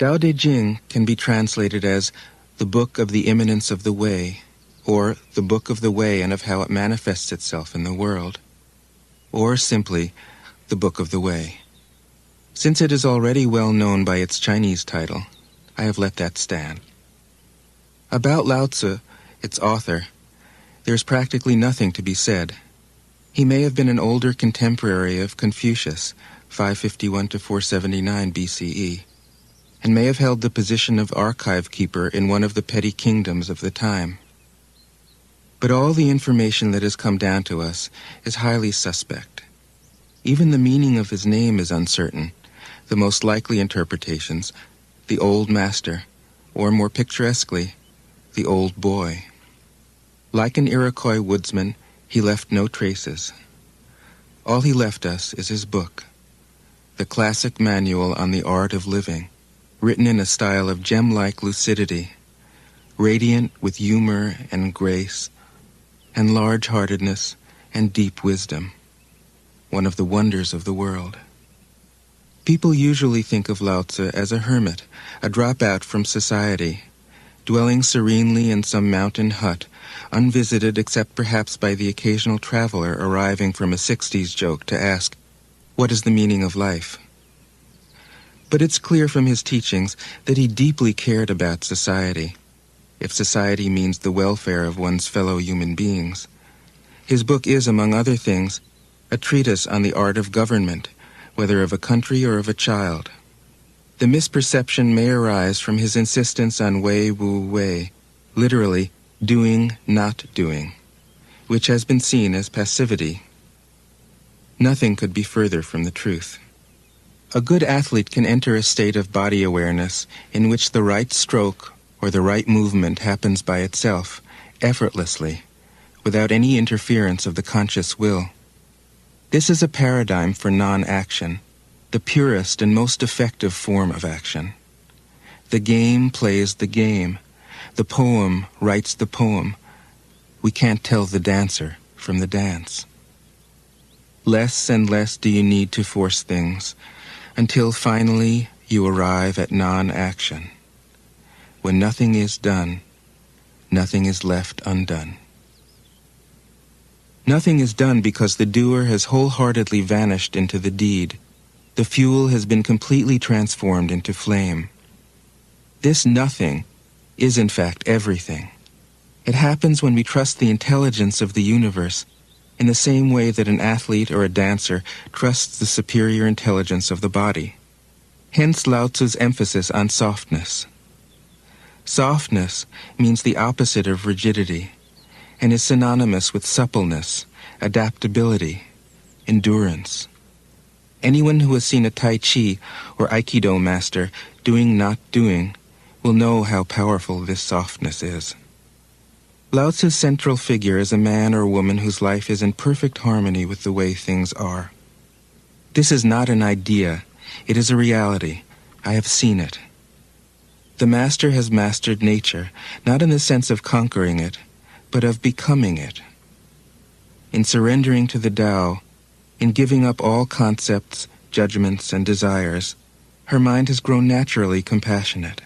Tao Te Ching can be translated as the Book of the Immanence of the Way, or the Book of the Way and of how it manifests itself in the world, or simply the Book of the Way. Since it is already well known by its Chinese title, I have let that stand. About Lao Tzu, its author, there is practically nothing to be said. He may have been an older contemporary of Confucius, 551 to 479 BCE, and may have held the position of archive keeper in one of the petty kingdoms of the time. But all the information that has come down to us is highly suspect. Even the meaning of his name is uncertain. The most likely interpretations, the old master, or more picturesquely, the old boy. Like an Iroquois woodsman, he left no traces. All he left us is his book, the classic manual on the art of living, written in a style of gem-like lucidity, radiant with humor and grace, and large-heartedness and deep wisdom, one of the wonders of the world. People usually think of Lao Tzu as a hermit, a dropout from society, dwelling serenely in some mountain hut, unvisited except perhaps by the occasional traveler arriving from a 60s joke to ask, "What is the meaning of life?" But it's clear from his teachings that he deeply cared about society, if society means the welfare of one's fellow human beings. His book is, among other things, a treatise on the art of government, whether of a country or of a child. The misperception may arise from his insistence on wei wu wei, literally doing, not doing, which has been seen as passivity. Nothing could be further from the truth. A good athlete can enter a state of body awareness in which the right stroke or the right movement happens by itself, effortlessly, without any interference of the conscious will. This is a paradigm for non-action, the purest and most effective form of action. The game plays the game. The poem writes the poem. We can't tell the dancer from the dance. Less and less do you need to force things, until finally you arrive at non-action. When nothing is done, nothing is left undone. Nothing is done because the doer has wholeheartedly vanished into the deed. The fuel has been completely transformed into flame. This nothing is in fact everything. It happens when we trust the intelligence of the universe in the same way that an athlete or a dancer trusts the superior intelligence of the body. Hence Lao Tzu's emphasis on softness. Softness means the opposite of rigidity and is synonymous with suppleness, adaptability, endurance. Anyone who has seen a Tai Chi or Aikido master doing not doing will know how powerful this softness is. Lao Tzu's central figure is a man or woman whose life is in perfect harmony with the way things are. This is not an idea, it is a reality. I have seen it. The master has mastered nature, not in the sense of conquering it, but of becoming it. In surrendering to the Tao, in giving up all concepts, judgments, and desires, her mind has grown naturally compassionate.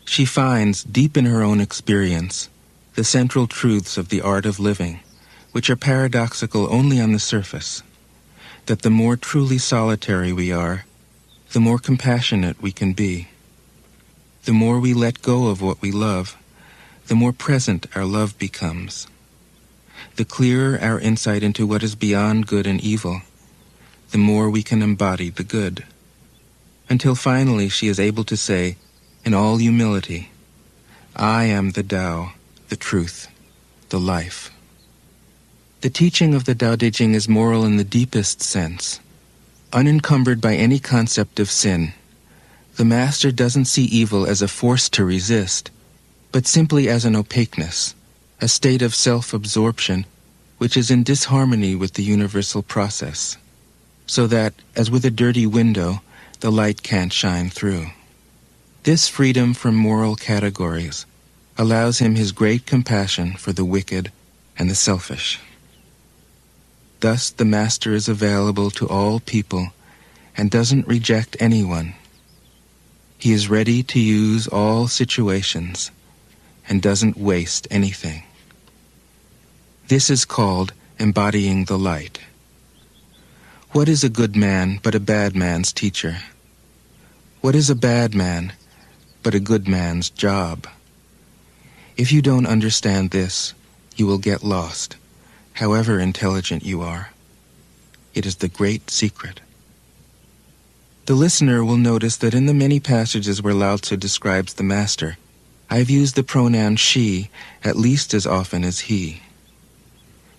She finds, deep in her own experience, the central truths of the art of living, which are paradoxical only on the surface, that the more truly solitary we are, the more compassionate we can be. The more we let go of what we love, the more present our love becomes. The clearer our insight into what is beyond good and evil, the more we can embody the good. Until finally she is able to say, in all humility, I am the Tao, the truth, the life. The teaching of the Tao Te Ching is moral in the deepest sense. Unencumbered by any concept of sin, the master doesn't see evil as a force to resist, but simply as an opaqueness, a state of self-absorption which is in disharmony with the universal process, so that, as with a dirty window, the light can't shine through. This freedom from moral categories allows him his great compassion for the wicked and the selfish. Thus the master is available to all people and doesn't reject anyone. He is ready to use all situations and doesn't waste anything. This is called embodying the light. What is a good man but a bad man's teacher? What is a bad man but a good man's job? If you don't understand this, you will get lost, however intelligent you are. It is the great secret. The listener will notice that in the many passages where Lao Tzu describes the master, I have used the pronoun she at least as often as he.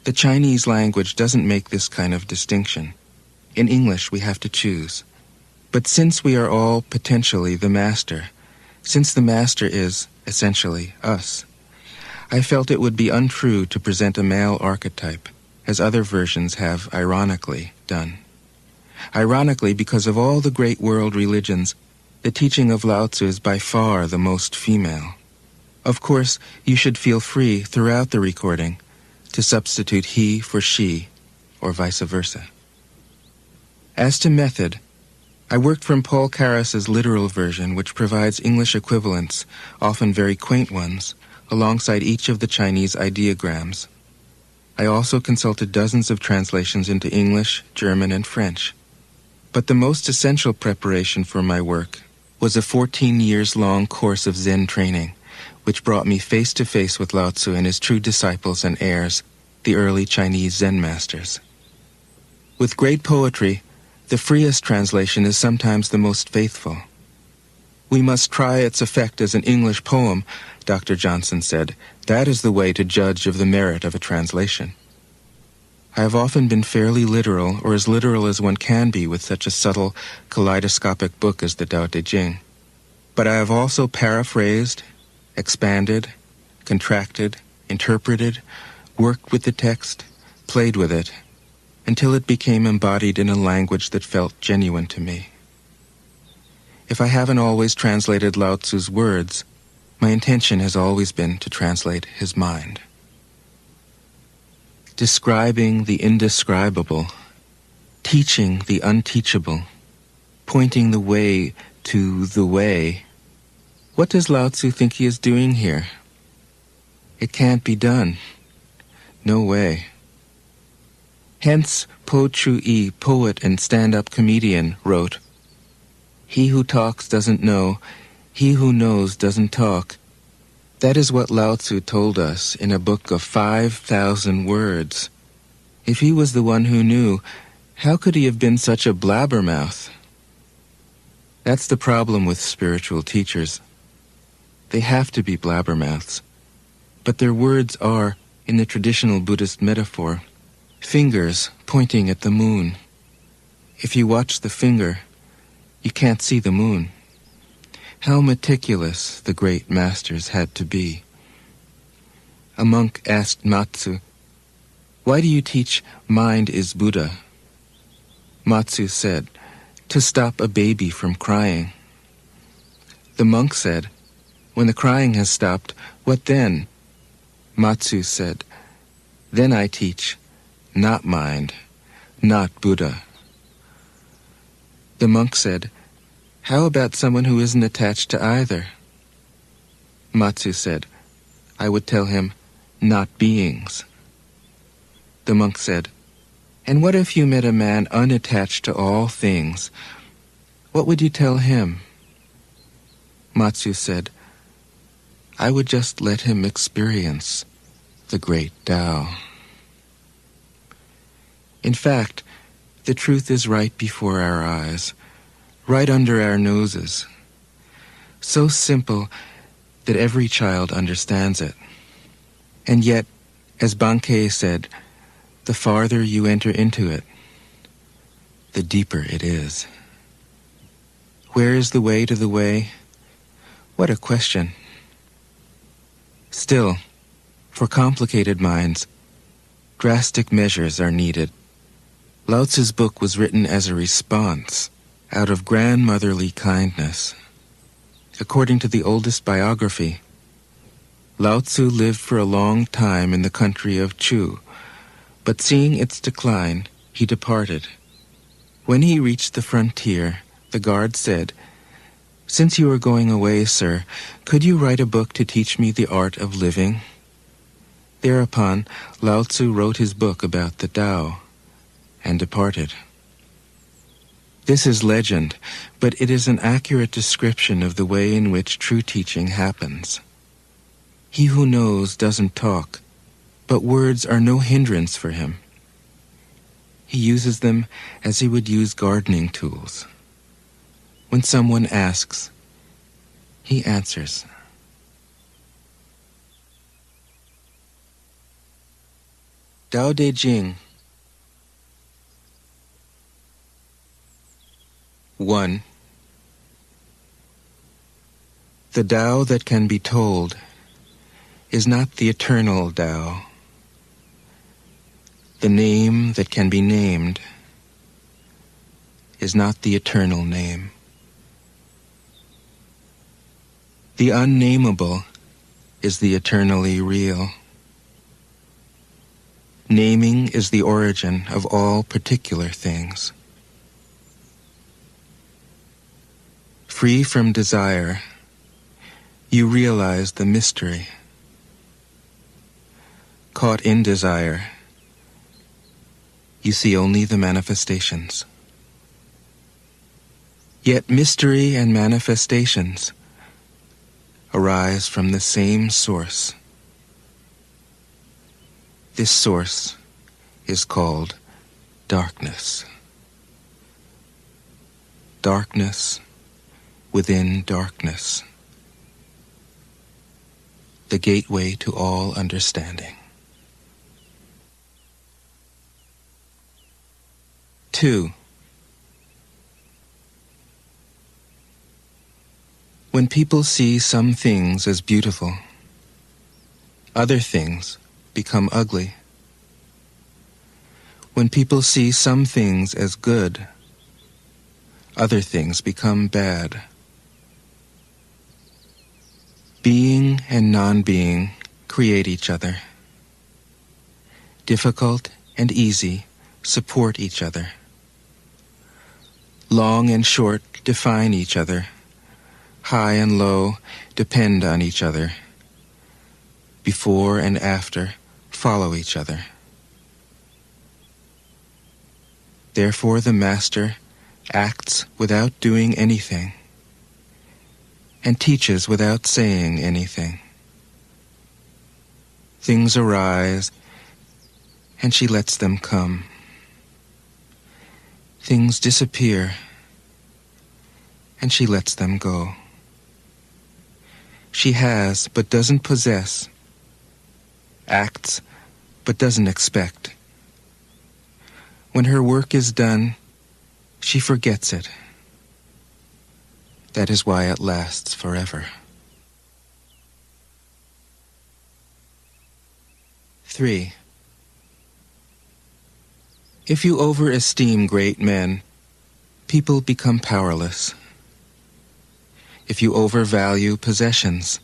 The Chinese language doesn't make this kind of distinction. In English, we have to choose. But since we are all potentially the master, since the master is, essentially, us, I felt it would be untrue to present a male archetype, as other versions have ironically done. Ironically, because of all the great world religions, the teaching of Lao Tzu is by far the most female. Of course, you should feel free throughout the recording to substitute he for she, or vice versa. As to method, I worked from Paul Carus's literal version, which provides English equivalents, often very quaint ones, alongside each of the Chinese ideograms. I also consulted dozens of translations into English, German, and French. But the most essential preparation for my work was a 14 years long course of Zen training, which brought me face to face with Lao Tzu and his true disciples and heirs, the early Chinese Zen masters. With great poetry, the freest translation is sometimes the most faithful. We must try its effect as an English poem, Dr. Johnson said. That is the way to judge of the merit of a translation. I have often been fairly literal, or as literal as one can be with such a subtle, kaleidoscopic book as the Tao Te Ching. But I have also paraphrased, expanded, contracted, interpreted, worked with the text, played with it, until it became embodied in a language that felt genuine to me. If I haven't always translated Lao Tzu's words, my intention has always been to translate his mind. Describing the indescribable, teaching the unteachable, pointing the way to the way. What does Lao Tzu think he is doing here? It can't be done. No way. Hence, Po Chu-yi, poet and stand-up comedian, wrote, "He who talks doesn't know, he who knows doesn't talk." That is what Lao Tzu told us in a book of 5,000 words. If he was the one who knew, how could he have been such a blabbermouth? That's the problem with spiritual teachers. They have to be blabbermouths. But their words are, in the traditional Buddhist metaphor, fingers pointing at the moon. If you watch the finger, you can't see the moon. How meticulous the great masters had to be. A monk asked Matsu, "Why do you teach mind is Buddha?" Matsu said, "To stop a baby from crying." The monk said, "When the crying has stopped, what then?" Matsu said, "Then I teach, not mind, not Buddha." The monk said, "How about someone who isn't attached to either?" Matsu said, "I would tell him, not beings." The monk said, "And what if you met a man unattached to all things? What would you tell him?" Matsu said, "I would just let him experience the great Tao." In fact, the truth is right before our eyes, right under our noses, so simple that every child understands it. And yet, as Bankei said, the farther you enter into it, the deeper it is. Where is the way to the way? What a question. Still, for complicated minds, drastic measures are needed. Lao Tzu's book was written as a response, out of grandmotherly kindness. According to the oldest biography, Lao Tzu lived for a long time in the country of Chu, but seeing its decline, he departed. When he reached the frontier, the guard said, Since you are going away, sir, could you write a book to teach me the art of living? Thereupon, Lao Tzu wrote his book about the Tao and departed. This is legend, but it is an accurate description of the way in which true teaching happens. He who knows doesn't talk, but words are no hindrance for him. He uses them as he would use gardening tools. When someone asks, he answers. Tao Te Ching. 1. The Tao that can be told is not the eternal Tao. The name that can be named is not the eternal name. The unnameable is the eternally real. Naming is the origin of all particular things. Free from desire, you realize the mystery. Caught in desire, you see only the manifestations. Yet mystery and manifestations arise from the same source. This source is called darkness. Darkness within darkness. The gateway to all understanding. 2. When people see some things as beautiful, other things become ugly. When people see some things as good, other things become bad. Being and non-being create each other. Difficult and easy support each other. Long and short define each other. High and low depend on each other. Before and after follow each other. Therefore the Master acts without doing anything and teaches without saying anything. Things arise and she lets them come. Things disappear and she lets them go. She has but doesn't possess, acts but doesn't expect. When her work is done, she forgets it. That is why it lasts forever. 3. If you overesteem great men, people become powerless. If you overvalue possessions,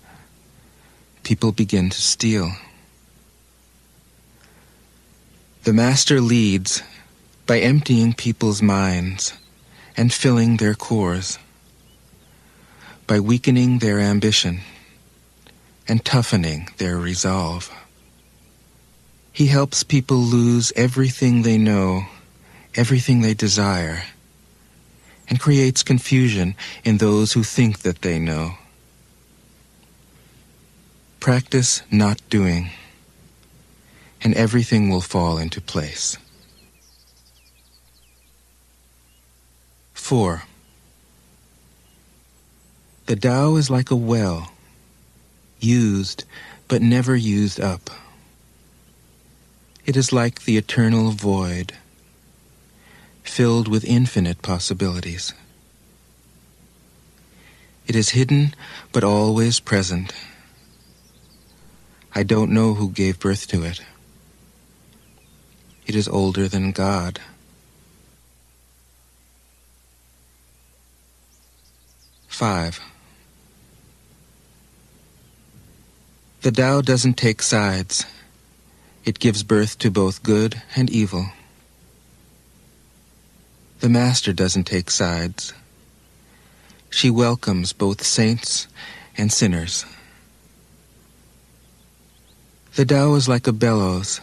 people begin to steal. The Master leads by emptying people's minds and filling their cores, by weakening their ambition and toughening their resolve. He helps people lose everything they know, everything they desire, and creates confusion in those who think that they know. Practice not doing, and everything will fall into place. 4. The Tao is like a well, used but never used up. It is like the eternal void, filled with infinite possibilities. It is hidden but always present. I don't know who gave birth to it. It is older than God. 5. The Tao doesn't take sides. It gives birth to both good and evil. The Master doesn't take sides. She welcomes both saints and sinners. The Tao is like a bellows.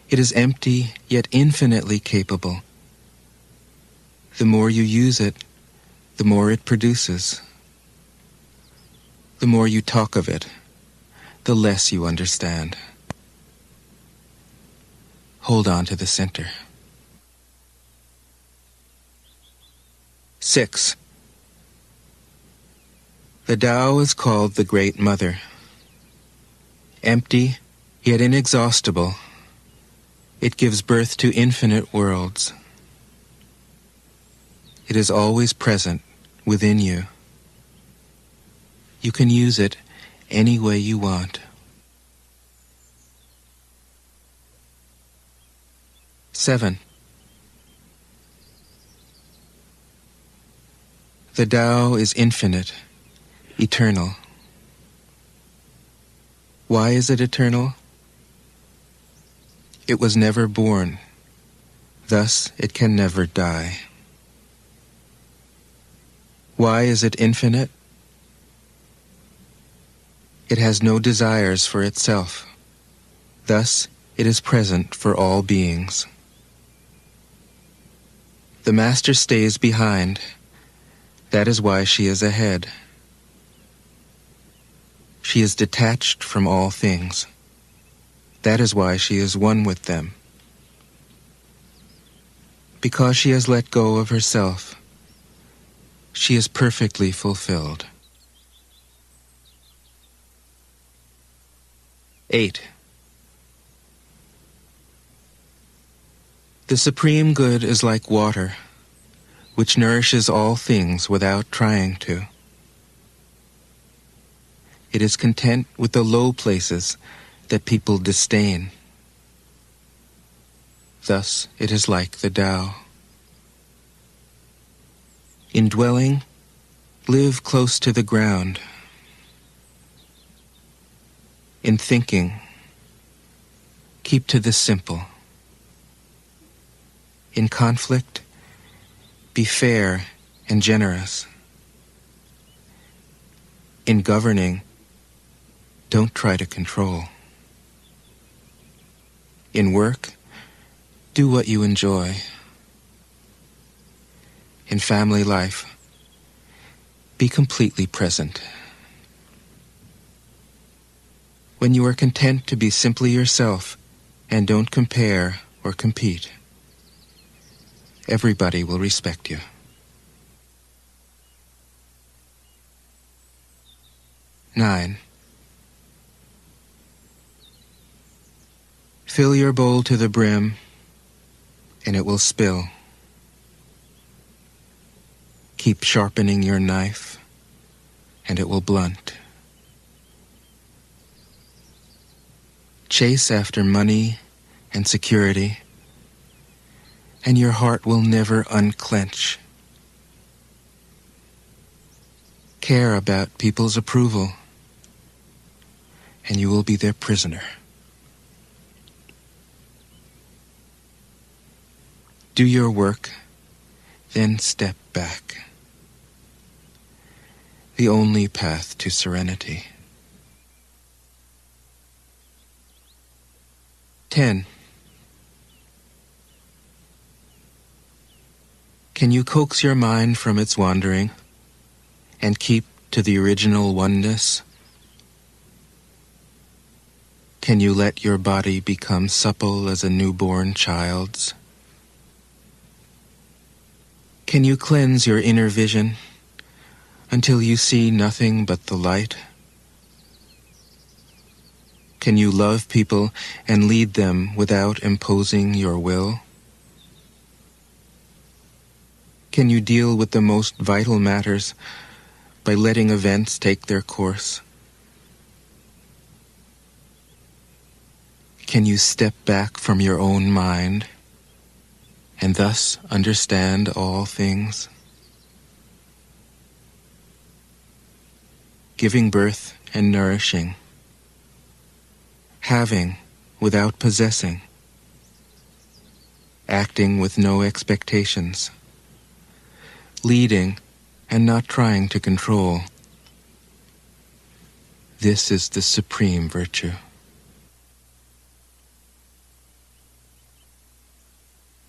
It is empty, yet infinitely capable. The more you use it, the more it produces. The more you talk of it, the less you understand. Hold on to the center. 6. The Tao is called the Great Mother. Empty, yet inexhaustible, it gives birth to infinite worlds. It is always present within you. You can use it any way you want. 7. The Tao is infinite, eternal. Why is it eternal? It was never born, thus it can never die. Why is it infinite? It has no desires for itself, thus it is present for all beings. The Master stays behind, that is why she is ahead. She is detached from all things. That is why she is one with them. Because she has let go of herself, she is perfectly fulfilled. 8. The Supreme Good is like water, which nourishes all things without trying to. It is content with the low places that people disdain. Thus it is like the Tao. In dwelling, live close to the ground. In thinking, keep to the simple. In conflict, be fair and generous. In governing, don't try to control. In work, do what you enjoy. In family life, be completely present. When you are content to be simply yourself and don't compare or compete, everybody will respect you. 9. Fill your bowl to the brim, and it will spill. Keep sharpening your knife, and it will blunt. Chase after money and security, and your heart will never unclench. Care about people's approval, and you will be their prisoner. Do your work, then step back. The only path to serenity. 10. Can you coax your mind from its wandering and keep to the original oneness? Can you let your body become supple as a newborn child's? Can you cleanse your inner vision until you see nothing but the light? Can you love people and lead them without imposing your will? Can you deal with the most vital matters by letting events take their course? Can you step back from your own mind and thus understand all things? Giving birth and nourishing, having without possessing, acting with no expectations, leading and not trying to control. This is the supreme virtue.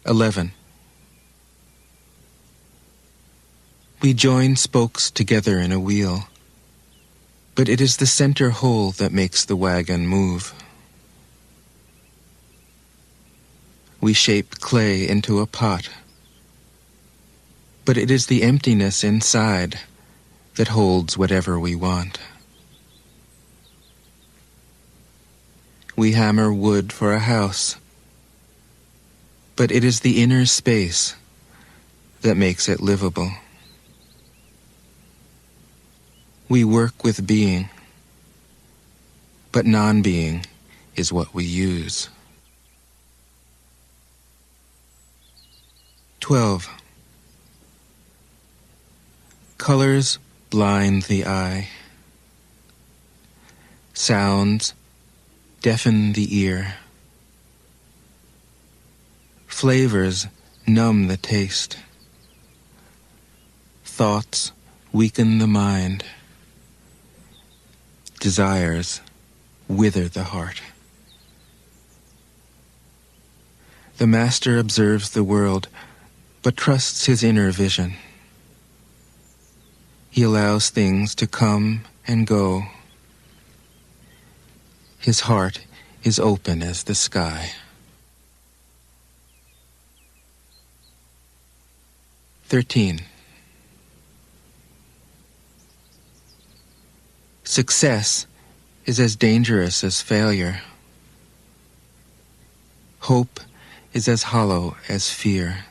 (11) We join spokes together in a wheel, but it is the center whole that makes the wagon move. We shape clay into a pot, but it is the emptiness inside that holds whatever we want. We hammer wood for a house, but it is the inner space that makes it livable. We work with being, but non-being is what we use. 12. Colors blind the eye. Sounds deafen the ear. Flavors numb the taste. Thoughts weaken the mind. Desires wither the heart. The master observes the world, but trusts his inner vision. He allows things to come and go. His heart is open as the sky. 13. Success is as dangerous as failure. Hope is as hollow as fear.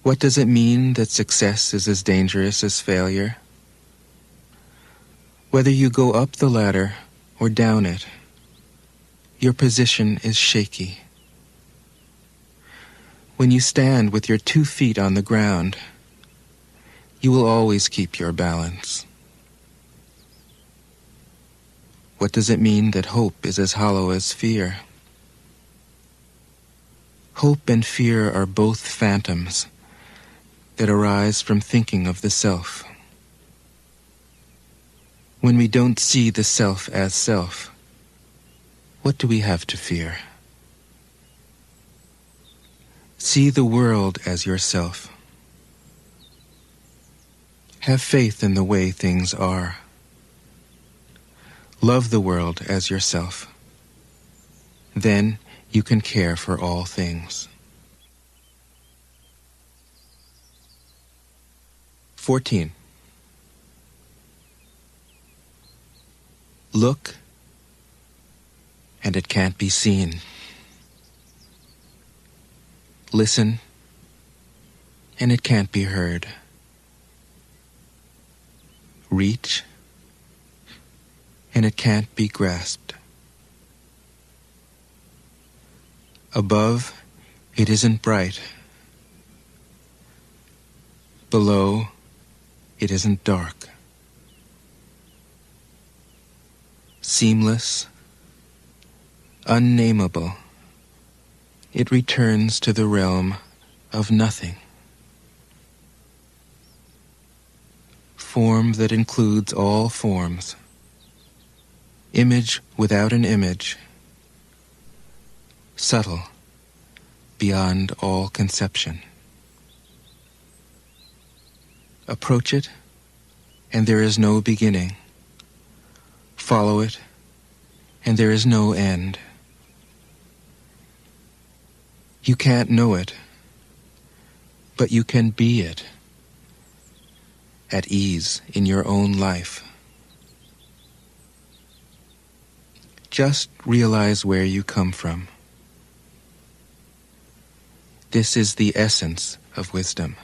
What does it mean that success is as dangerous as failure? Whether you go up the ladder or down it, your position is shaky. When you stand with your 2 feet on the ground, you will always keep your balance. What does it mean that hope is as hollow as fear? Hope and fear are both phantoms that arise from thinking of the self. When we don't see the self as self, what do we have to fear? See the world as yourself. Have faith in the way things are. Love the world as yourself. Then you can care for all things. 14. Look, and it can't be seen. Listen, and it can't be heard. Reach, and it can't be grasped. Above, it isn't bright. Below, it isn't dark. Seamless, unnameable, it returns to the realm of nothing. Form that includes all forms. Image without an image. Subtle, beyond all conception. Approach it, and there is no beginning. Follow it, and there is no end. You can't know it, but you can be it, at ease in your own life. Just realize where you come from. This is the essence of wisdom.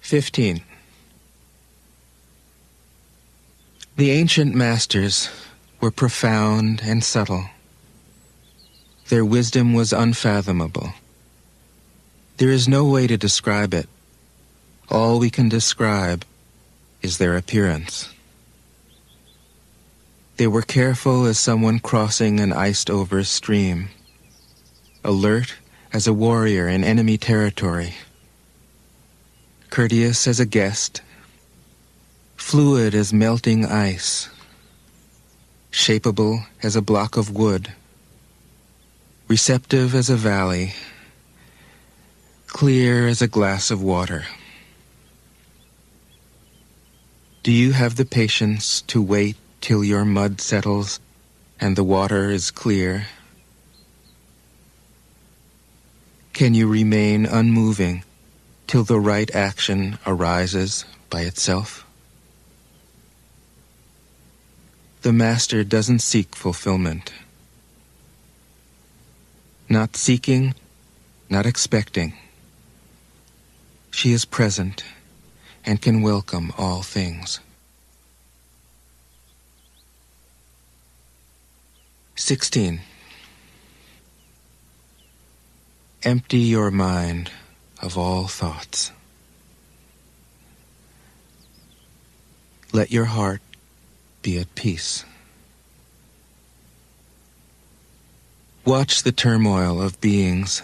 15. The ancient masters were profound and subtle. Their wisdom was unfathomable. There is no way to describe it. All we can describe is their appearance. They were careful as someone crossing an iced-over stream, alert as a warrior in enemy territory, courteous as a guest, fluid as melting ice, shapeable as a block of wood, receptive as a valley, clear as a glass of water. Do you have the patience to wait till your mud settles and the water is clear? Can you remain unmoving till the right action arises by itself? The Master doesn't seek fulfillment. Not seeking, not expecting. She is present and can welcome all things. 16. Empty your mind of all thoughts. Let your heart be at peace. Watch the turmoil of beings,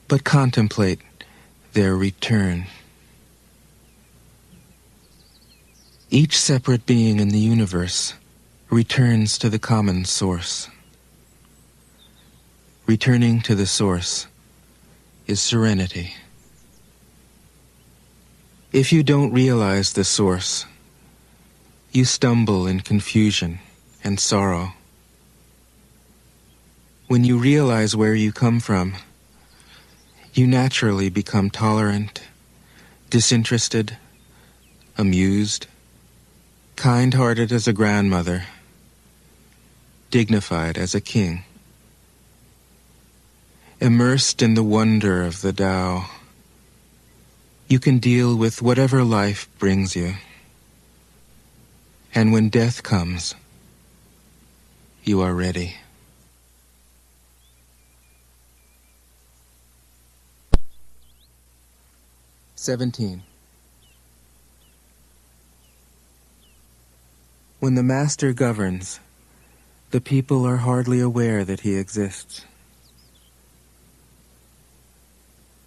but contemplate their return. Each separate being in the universe returns to the common source. Returning to the source is serenity. If you don't realize the source, you stumble in confusion and sorrow. When you realize where you come from, you naturally become tolerant, disinterested, amused, kind-hearted as a grandmother, dignified as a king. Immersed in the wonder of the Tao, you can deal with whatever life brings you. And when death comes, you are ready. "17. When the Master governs, the people are hardly aware that he exists.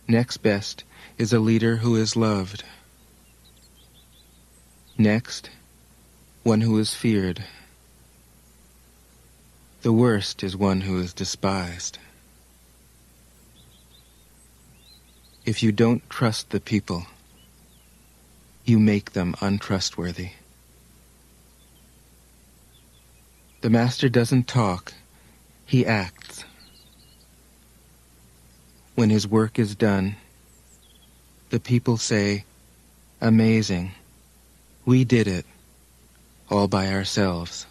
Next best is a leader who is loved. Next, one who is feared. The worst is one who is despised. If you don't trust the people, you make them untrustworthy. The Master doesn't talk, he acts. When his work is done, the people say, 'Amazing, we did it, all by ourselves.'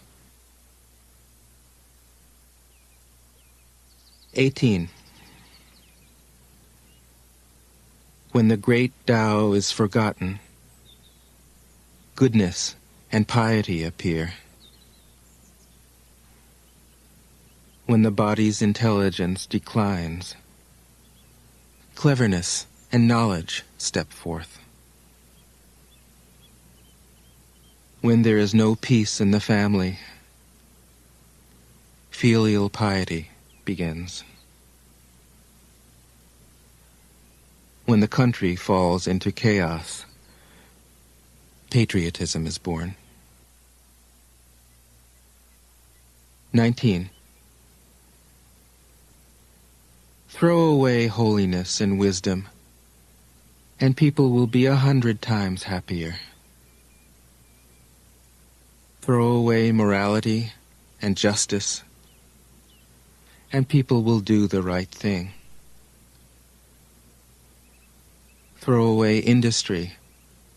18. When the great Tao is forgotten, goodness and piety appear. When the body's intelligence declines, cleverness and knowledge step forth. When there is no peace in the family, filial piety begins. When the country falls into chaos, patriotism is born. 19. Throw away holiness and wisdom, and people will be 100 times happier. Throw away morality and justice, and people will do the right thing. Throw away industry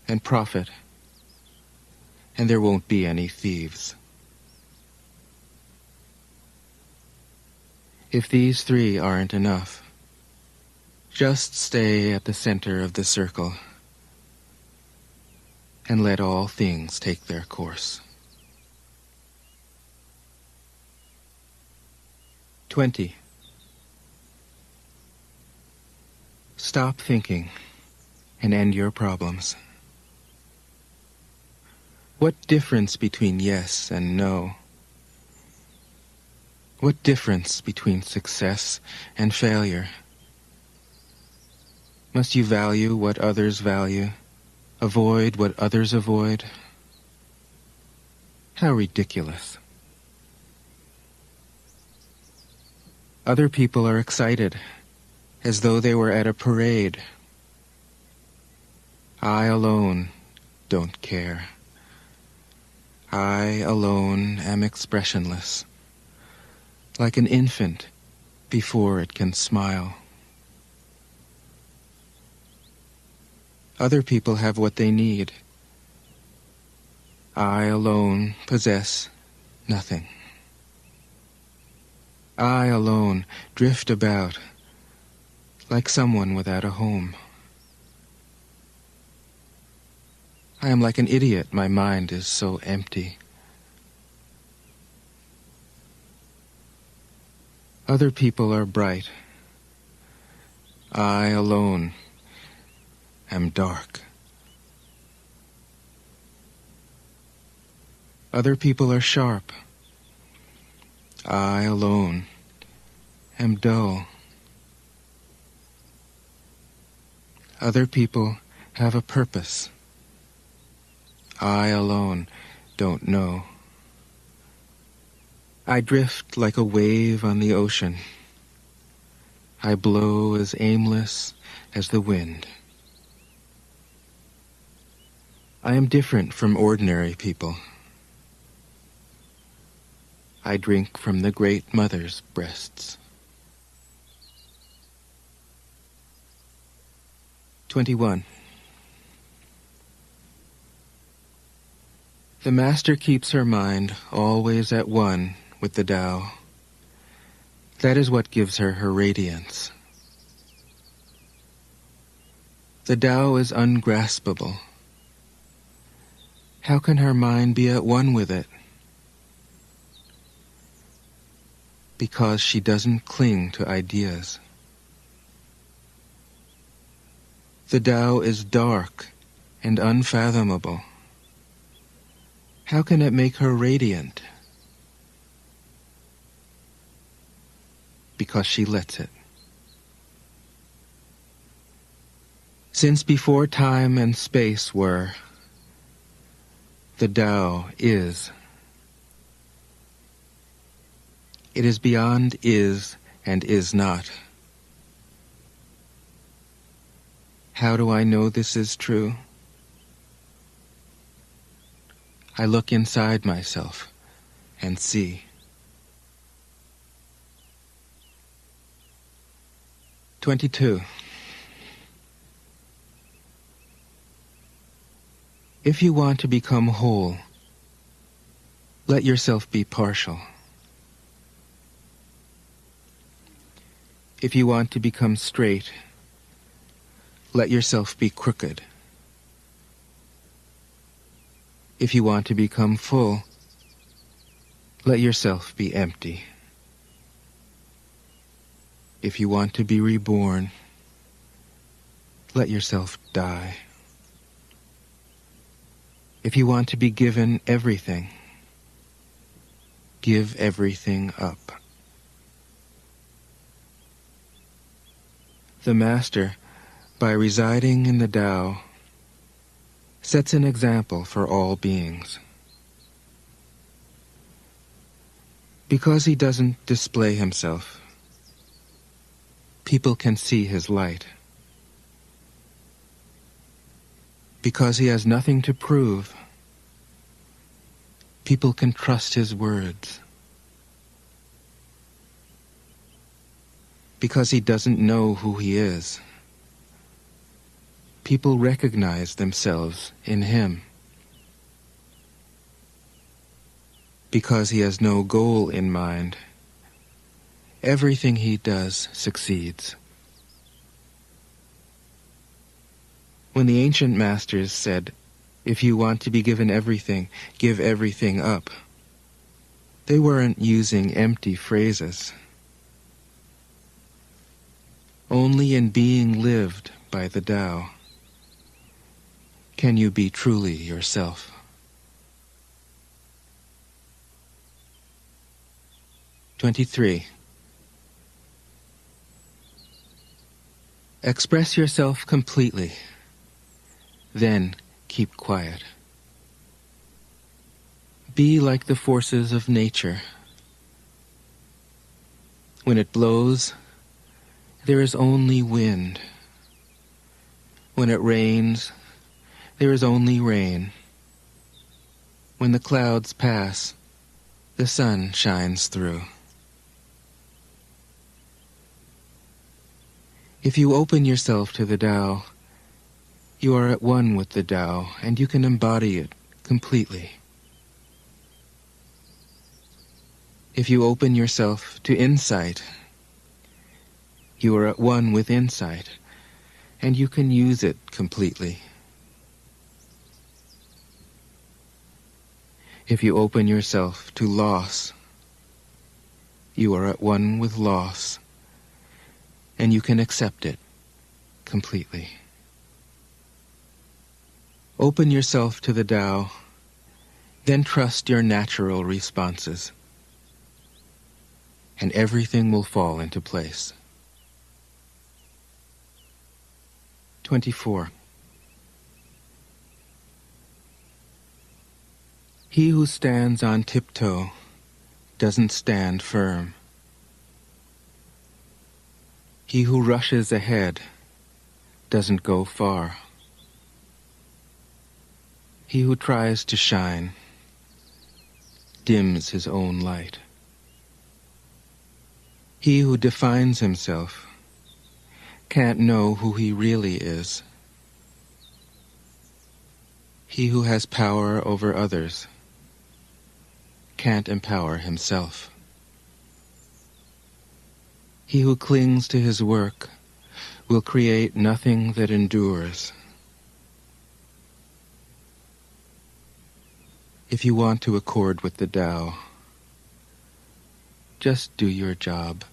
and profit, and there won't be any thieves. If these three aren't enough, just stay at the center of the circle and let all things take their course. 20. Stop thinking and end your problems. What difference between yes and no? What difference between success and failure? Must you value what others value, avoid what others avoid? How ridiculous. Other people are excited, as though they were at a parade. I alone don't care. I alone am expressionless, like an infant before it can smile. Other people have what they need. I alone possess nothing. I alone drift about like someone without a home. I am like an idiot, my mind is so empty. Other people are bright. I alone am dark. Other people are sharp. I alone am dull. Other people have a purpose. I alone don't know. I drift like a wave on the ocean. I blow as aimless as the wind. I am different from ordinary people. I drink from the Great Mother's breasts. 21. The Master keeps her mind always at one with the Tao. That is what gives her her radiance. The Tao is ungraspable. How can her mind be at one with it? Because she doesn't cling to ideas. The Tao is dark and unfathomable. How can it make her radiant? Because she lets it. Since before time and space were, the Tao is. It is beyond is and is not. How do I know this is true? I look inside myself and see. 22. If you want to become whole, let yourself be partial. If you want to become straight, let yourself be crooked. If you want to become full, let yourself be empty. If you want to be reborn, let yourself die. If you want to be given everything, give everything up. The Master, by residing in the Tao, sets an example for all beings. Because he doesn't display himself, people can see his light. Because he has nothing to prove, people can trust his words. Because he doesn't know who he is, people recognize themselves in him. Because he has no goal in mind, everything he does succeeds. When the ancient masters said, "If you want to be given everything, give everything up," they weren't using empty phrases. Only in being lived by the Tao can you be truly yourself. 23. Express yourself completely. Then keep quiet. Be like the forces of nature. When it blows, there is only wind. When it rains, there is only rain. When the clouds pass, the sun shines through. If you open yourself to the Tao, you are at one with the Tao, and you can embody it completely. If you open yourself to insight, you are at one with insight, and you can use it completely. If you open yourself to loss, you are at one with loss, and you can accept it completely. Open yourself to the Tao, then trust your natural responses, and everything will fall into place. 24. He who stands on tiptoe doesn't stand firm. He who rushes ahead doesn't go far. He who tries to shine dims his own light. He who defines himself can't know who he really is. He who has power over others can't empower himself. He who clings to his work will create nothing that endures. If you want to accord with the Tao, just do your job,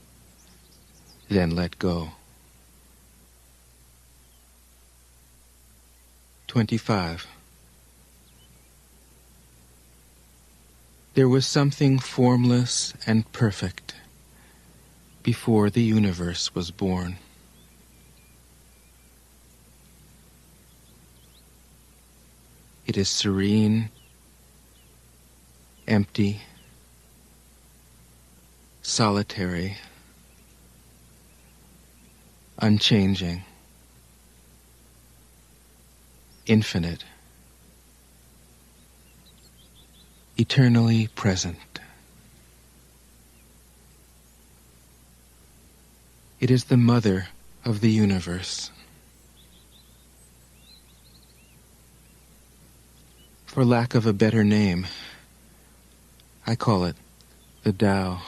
then let go. 25. There was something formless and perfect before the universe was born. It is serene, empty, solitary, unchanging, infinite, eternally present. It is the mother of the universe. For lack of a better name, I call it the Tao.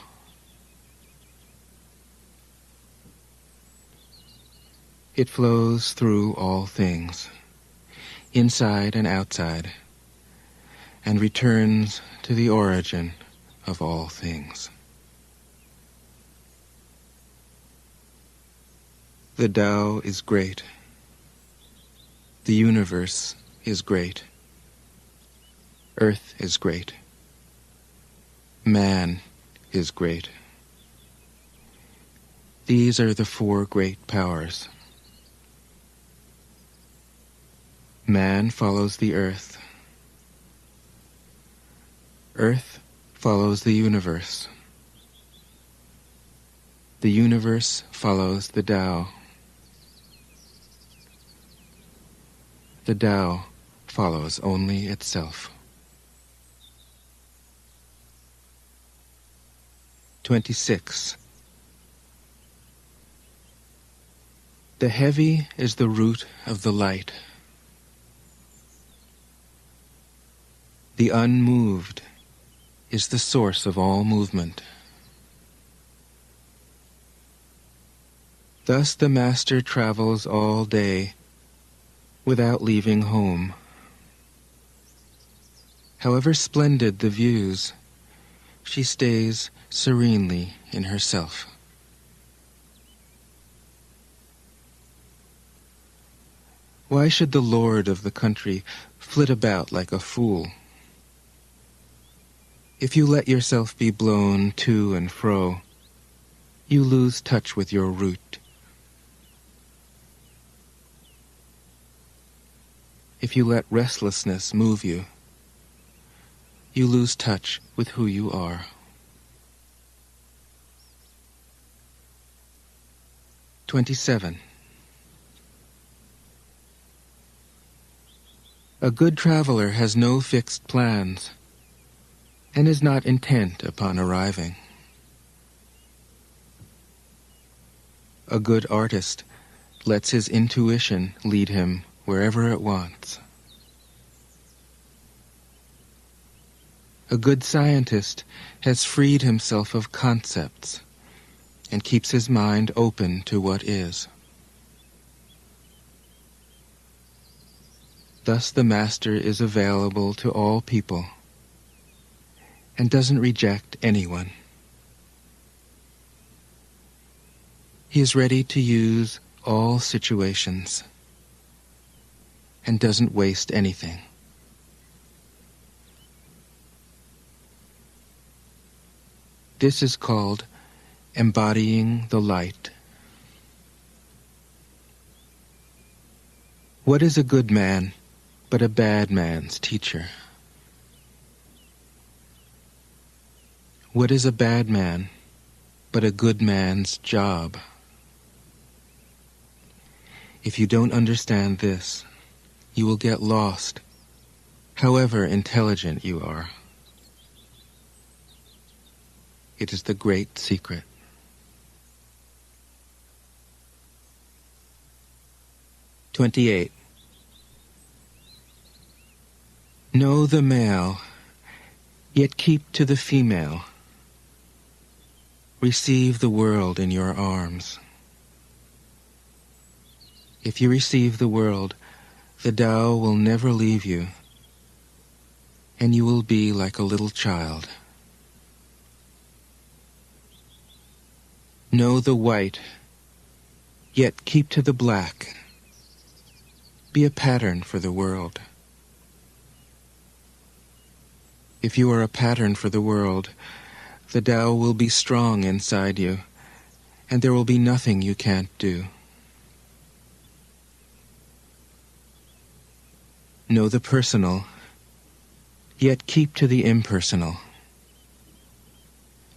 It flows through all things, inside and outside, and returns to the origin of all things. The Tao is great. The universe is great. Earth is great. Man is great. These are the four great powers. Man follows the earth. Earth follows the universe. The universe follows the Tao. The Tao follows only itself. 26. The heavy is the root of the light. The unmoved is the source of all movement. Thus the Master travels all day without leaving home. However splendid the views, she stays serenely in herself. Why should the lord of the country flit about like a fool? If you let yourself be blown to and fro, you lose touch with your root. if you let restlessness move you, you lose touch with who you are. "27. A good traveler has no fixed plans and is not intent upon arriving. A good artist lets his intuition lead him wherever it wants. A good scientist has freed himself of concepts and keeps his mind open to what is. Thus the master is available to all people and doesn't reject anyone. He is ready to use all situations and doesn't waste anything. This is called embodying the light. What is a good man but a bad man's teacher? What is a bad man but a good man's job? If you don't understand this, you will get lost, however intelligent you are. It is the great secret. "28. Know the male, yet keep to the female. Receive the world in your arms. If you receive the world, the Tao will never leave you, and you will be like a little child. Know the white, yet keep to the black. Be a pattern for the world. If you are a pattern for the world, the Tao will be strong inside you, and there will be nothing you can't do. Know the personal, yet keep to the impersonal.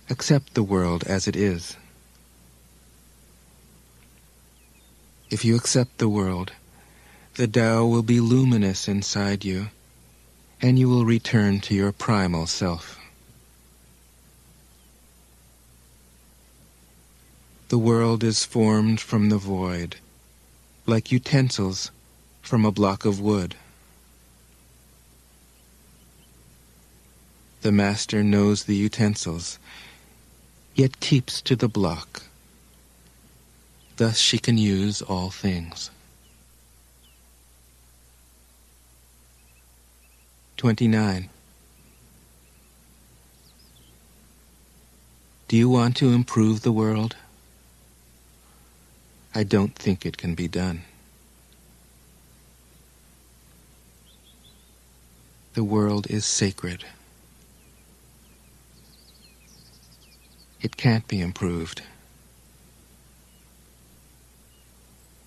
Accept the world as it is. If you accept the world, the Tao will be luminous inside you, and you will return to your primal self. The world is formed from the void, like utensils from a block of wood. The master knows the utensils, yet keeps to the block. Thus she can use all things. 29. Do you want to improve the world? I don't think it can be done. The world is sacred. It can't be improved.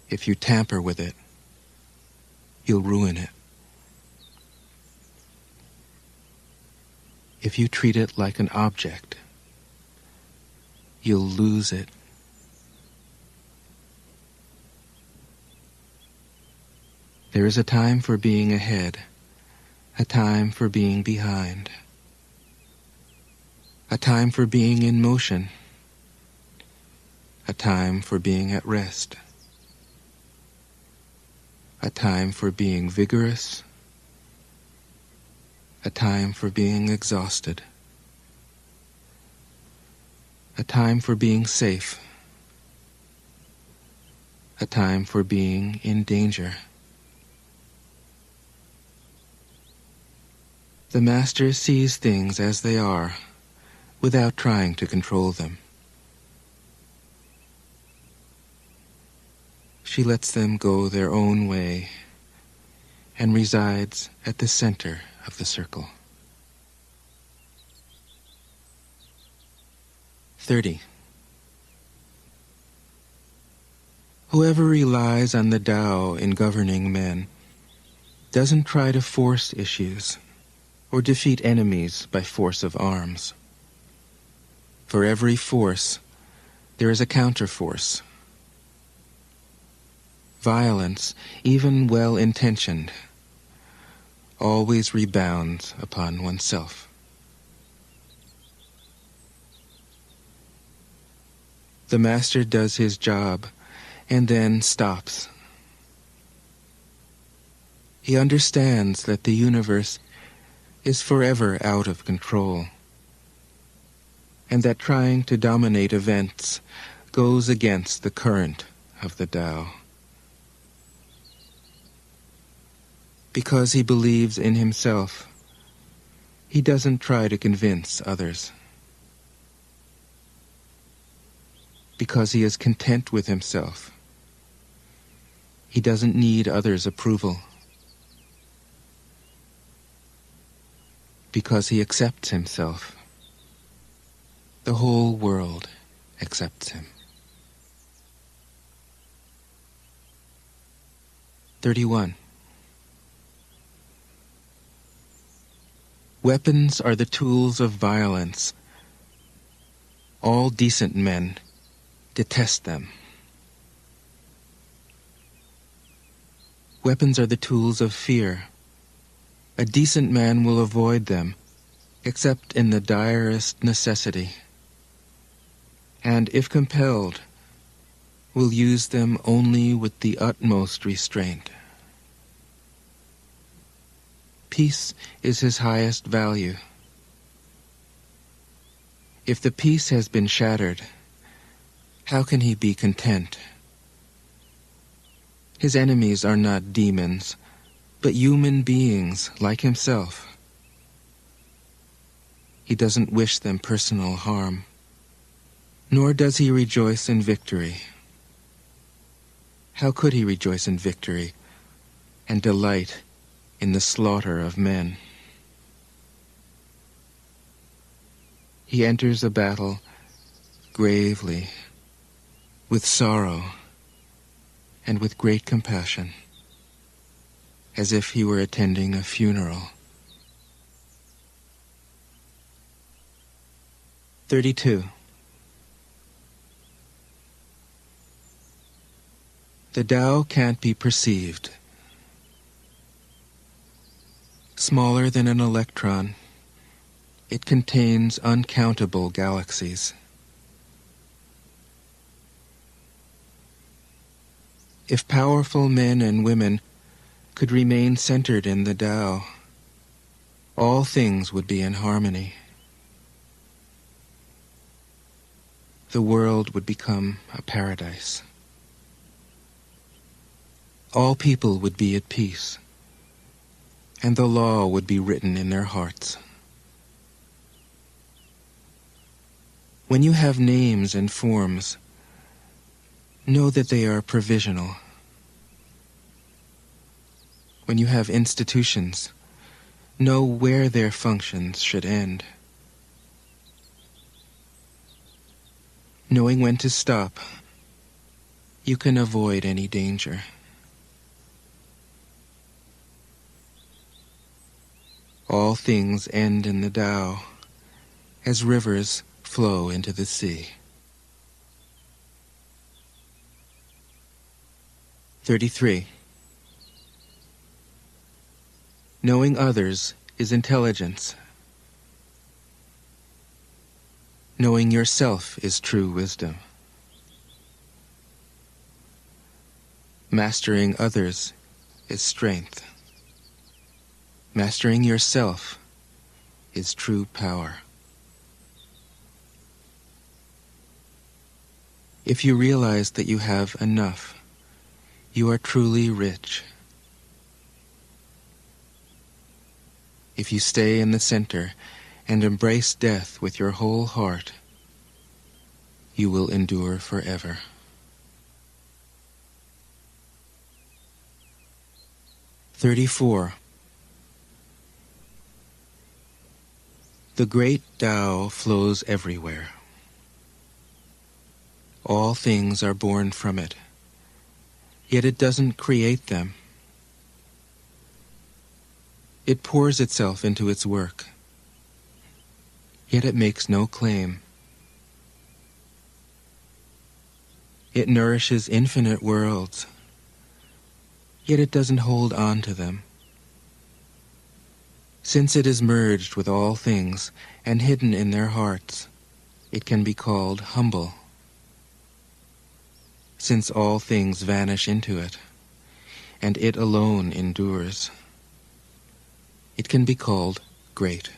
If you tamper with it, you'll ruin it. If you treat it like an object, you'll lose it. There is a time for being ahead, a time for being behind, a time for being in motion, a time for being at rest, a time for being vigorous, a time for being exhausted, a time for being safe, a time for being in danger. The master sees things as they are, without trying to control them. She lets them go their own way and resides at the center of the circle. 30. Whoever relies on the Tao in governing men doesn't try to force issues or defeat enemies by force of arms. For every force, there is a counterforce. Violence, even well-intentioned, always rebounds upon oneself. The master does his job and then stops. He understands that the universe is forever out of control, and that trying to dominate events goes against the current of the Tao. Because he believes in himself, he doesn't try to convince others. Because he is content with himself, he doesn't need others' approval. Because he accepts himself, the whole world accepts him. 31. Weapons are the tools of violence. All decent men detest them. Weapons are the tools of fear. A decent man will avoid them, except in the direst necessity, and if compelled, will use them only with the utmost restraint. Peace is his highest value. If the peace has been shattered, how can he be content? His enemies are not demons, but human beings like himself. He doesn't wish them personal harm, nor does he rejoice in victory. How could he rejoice in victory and delight in the slaughter of men? He enters a battle gravely, with sorrow, and with great compassion, as if he were attending a funeral. 32. The Tao can't be perceived. Smaller than an electron, it contains uncountable galaxies. If powerful men and women could remain centered in the Tao, all things would be in harmony. The world would become a paradise. All people would be at peace, and the law would be written in their hearts. When you have names and forms, know that they are provisional. When you have institutions, know where their functions should end. Knowing when to stop, you can avoid any danger. All things end in the Tao, as rivers flow into the sea. 33. Knowing others is intelligence. Knowing yourself is true wisdom. Mastering others is strength. Mastering yourself is true power. If you realize that you have enough, you are truly rich. If you stay in the center and embrace death with your whole heart, you will endure forever. 34. The great Tao flows everywhere. All things are born from it, yet it doesn't create them. It pours itself into its work, yet it makes no claim. It nourishes infinite worlds, yet it doesn't hold on to them. Since it is merged with all things and hidden in their hearts, it can be called humble. Since all things vanish into it, and it alone endures, it can be called great.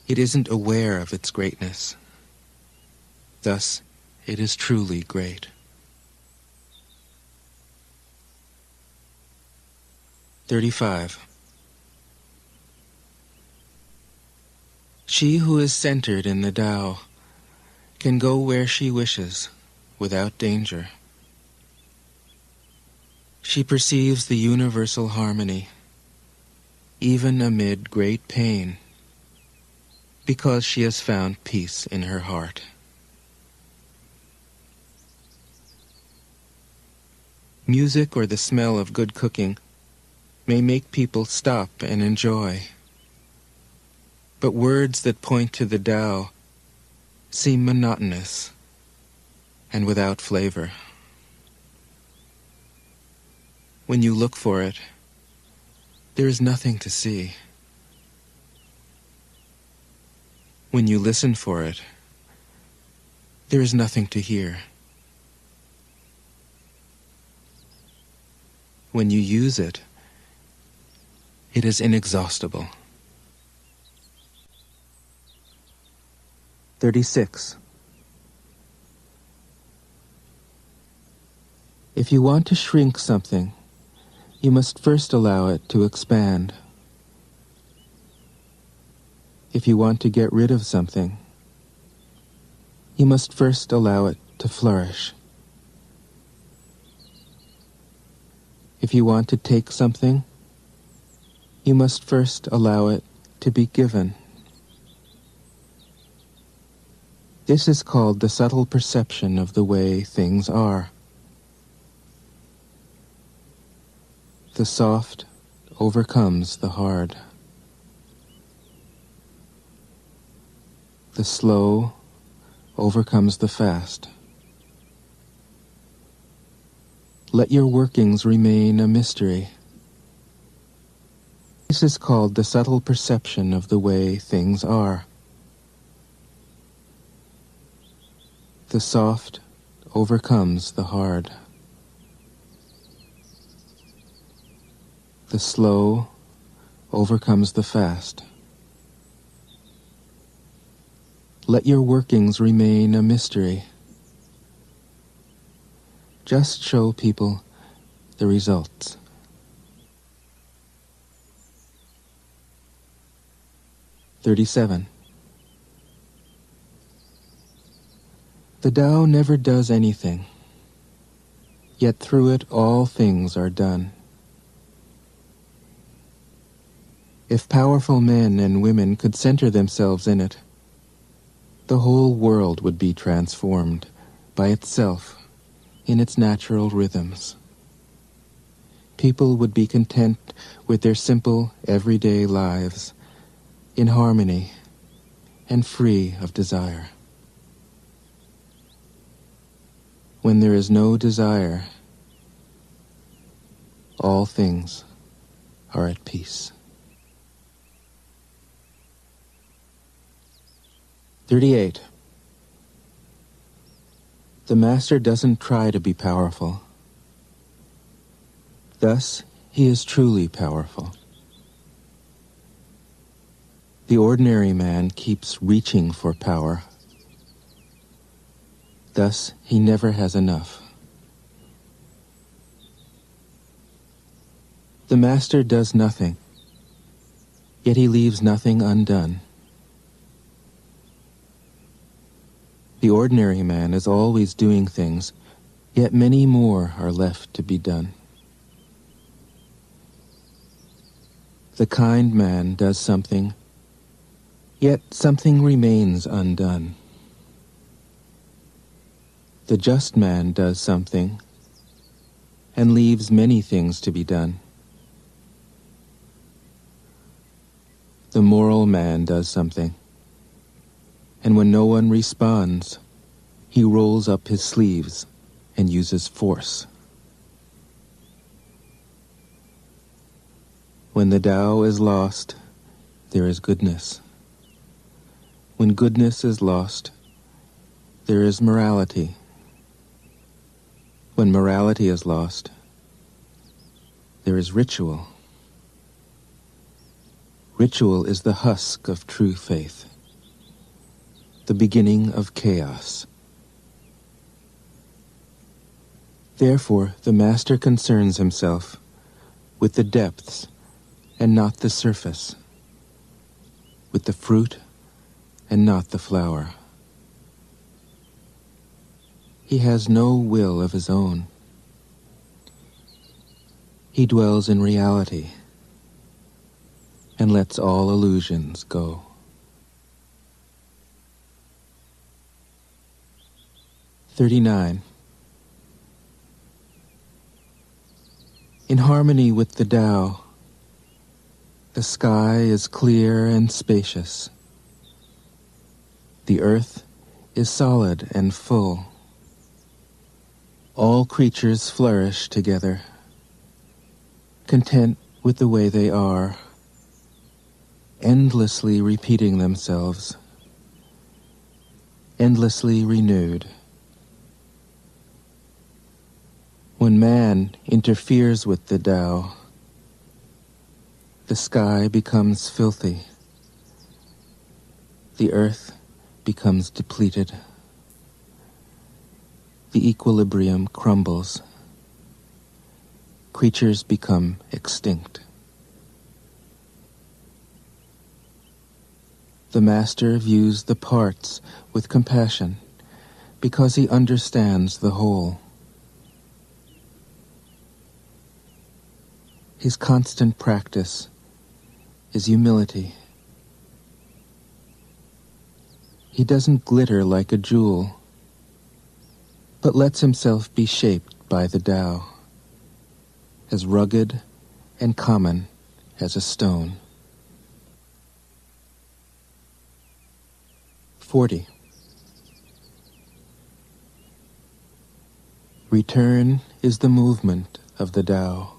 It isn't aware of its greatness. Thus, it is truly great. 35. She who is centered in the Tao can go where she wishes without danger. She perceives the universal harmony, even amid great pain, because she has found peace in her heart. Music or the smell of good cooking may make people stop and enjoy, but words that point to the Tao seem monotonous and without flavor. When you look for it, there is nothing to see. When you listen for it, there is nothing to hear. When you use it, it is inexhaustible. 36. If you want to shrink something, you must first allow it to expand. If you want to get rid of something, you must first allow it to flourish. If you want to take something, you must first allow it to be given. This is called the subtle perception of the way things are. The soft overcomes the hard. The slow overcomes the fast. Let your workings remain a mystery. This is called the subtle perception of the way things are. The soft overcomes the hard. The slow overcomes the fast. Let your workings remain a mystery. Just show people the results. 37. The Tao never does anything, yet through it all things are done. If powerful men and women could center themselves in it, the whole world would be transformed by itself in its natural rhythms. People would be content with their simple, everyday lives, in harmony and free of desire. When there is no desire, all things are at peace. 38. The Master doesn't try to be powerful. Thus, he is truly powerful. The ordinary man keeps reaching for power. Thus, he never has enough. The Master does nothing, yet he leaves nothing undone. The ordinary man is always doing things, yet many more are left to be done. The kind man does something, yet something remains undone. The just man does something, and leaves many things to be done. The moral man does something, and when no one responds, he rolls up his sleeves and uses force. When the Tao is lost, there is goodness. When goodness is lost, there is morality. When morality is lost, there is ritual. Ritual is the husk of true faith, the beginning of chaos. Therefore, the master concerns himself with the depths and not the surface, with the fruit and not the flower. He has no will of his own. He dwells in reality and lets all illusions go. (39) In harmony with the Tao, the sky is clear and spacious. The earth is solid and full. All creatures flourish together, content with the way they are, endlessly repeating themselves, endlessly renewed. When man interferes with the Tao, the sky becomes filthy, the earth becomes depleted, the equilibrium crumbles, creatures become extinct. The master views the parts with compassion because he understands the whole. His constant practice is humility. He doesn't glitter like a jewel, but lets himself be shaped by the Tao, as rugged and common as a stone. 40. Return is the movement of the Tao.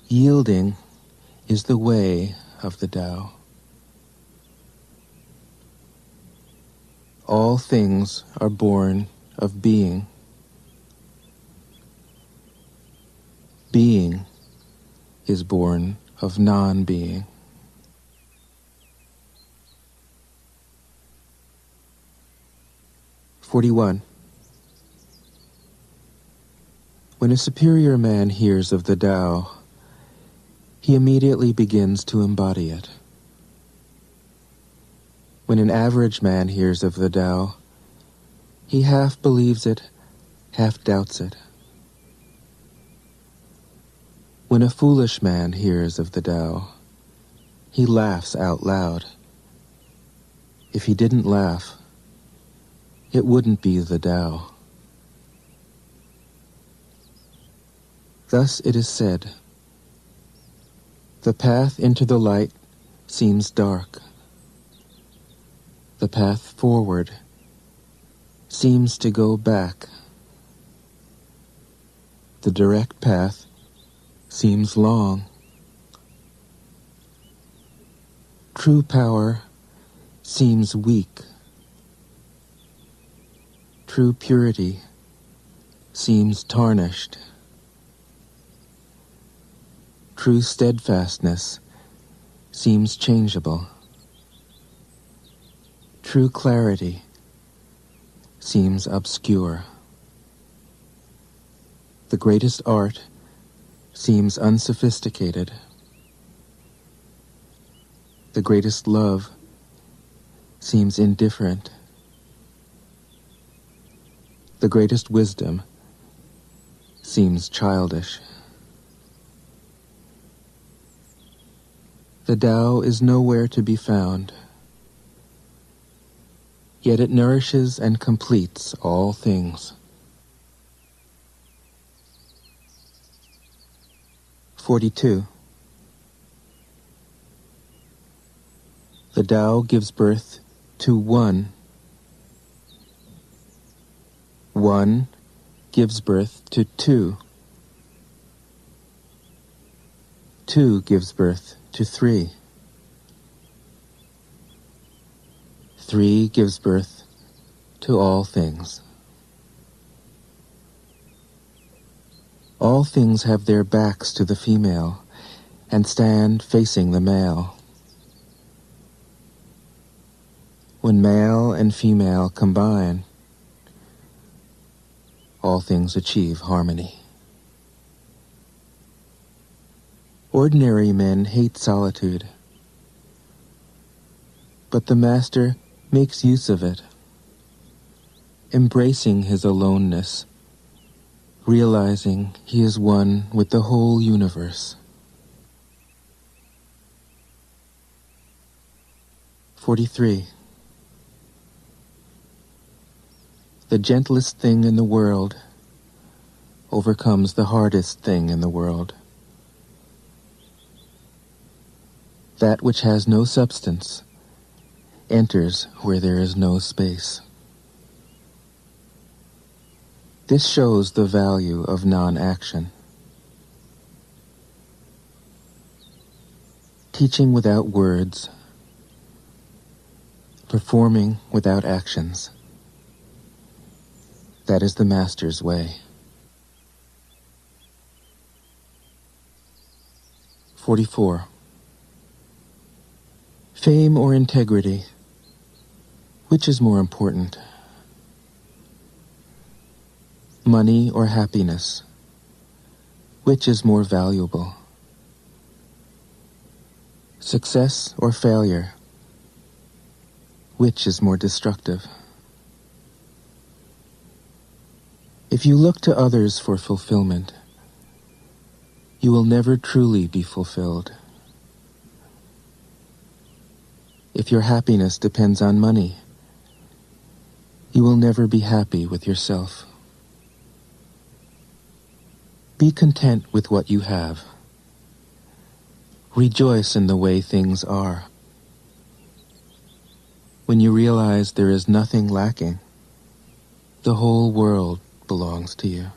Yielding is the way of the Tao. All things are born of being. Being is born of non-being. (41) When a superior man hears of the Tao, he immediately begins to embody it. When an average man hears of the Tao, he half believes it, half doubts it. When a foolish man hears of the Tao, he laughs out loud. If he didn't laugh, it wouldn't be the Tao. Thus it is said, the path into the light seems dark. The path forward seems to go back. The direct path seems long. True power seems weak. True purity seems tarnished. True steadfastness seems changeable. True clarity seems obscure. The greatest art seems unsophisticated. The greatest love seems indifferent. The greatest wisdom seems childish. The Tao is nowhere to be found, yet it nourishes and completes all things. 42. The Tao gives birth to one. One gives birth to two. Two gives birth to three. Three gives birth to all things. All things have their backs to the female and stand facing the male. When male and female combine, all things achieve harmony. Ordinary men hate solitude, but the Master makes use of it, embracing his aloneness, realizing he is one with the whole universe. 43. The gentlest thing in the world overcomes the hardest thing in the world. That which has no substance enters where there is no space. This shows the value of non-action. Teaching without words, performing without actions. That is the Master's way. 44. Fame or integrity? Which is more important? Money or happiness? Which is more valuable? Success or failure? Which is more destructive? If you look to others for fulfillment, you will never truly be fulfilled. If your happiness depends on money, you will never be happy with yourself. Be content with what you have. Rejoice in the way things are. When you realize there is nothing lacking, the whole world belongs to you.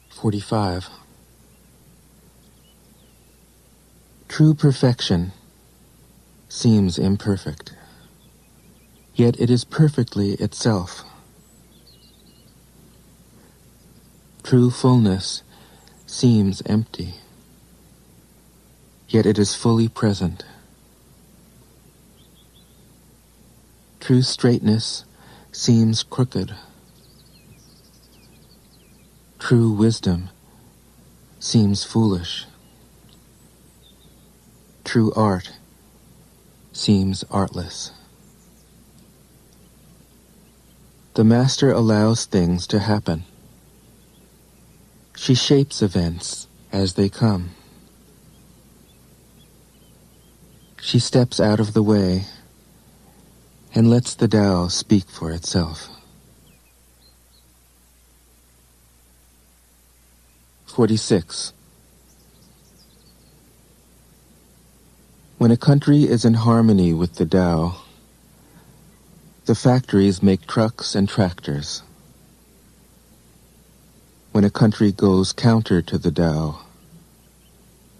45. True perfection seems imperfect, yet it is perfectly itself. True fullness seems empty, yet it is fully present. True straightness seems crooked. True wisdom seems foolish. True art seems artless. The Master allows things to happen. She shapes events as they come. She steps out of the way and lets the Tao speak for itself. 46. When a country is in harmony with the Tao, the factories make trucks and tractors. When a country goes counter to the Tao,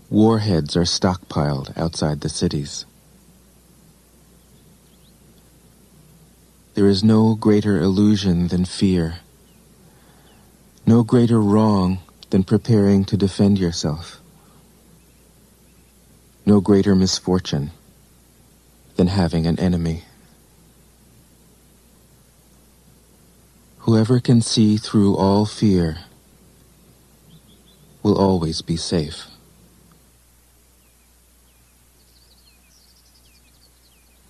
warheads are stockpiled outside the cities. There is no greater illusion than fear, no greater wrong than preparing to defend yourself, no greater misfortune than having an enemy. Whoever can see through all fear will always be safe.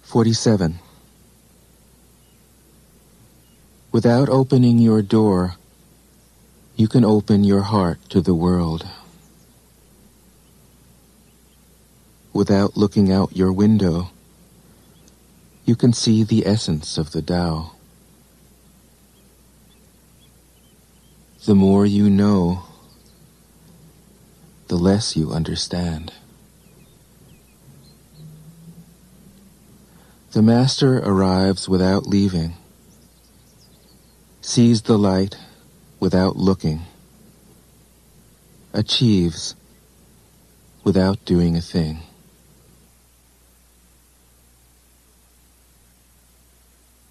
47. Without opening your door, you can open your heart to the world. Without looking out your window, you can see the essence of the Tao. The more you know, the less you understand. The Master arrives without leaving, sees the light without looking, achieves without doing a thing.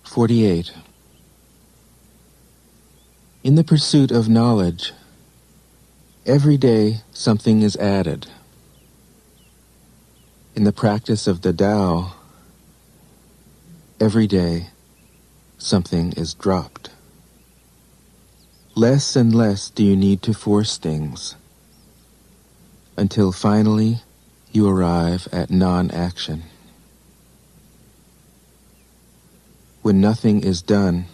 "48. In the pursuit of knowledge, every day something is added. In the practice of the Tao, every day something is dropped. Less and less do you need to force things, until finally you arrive at non-action. When nothing is done,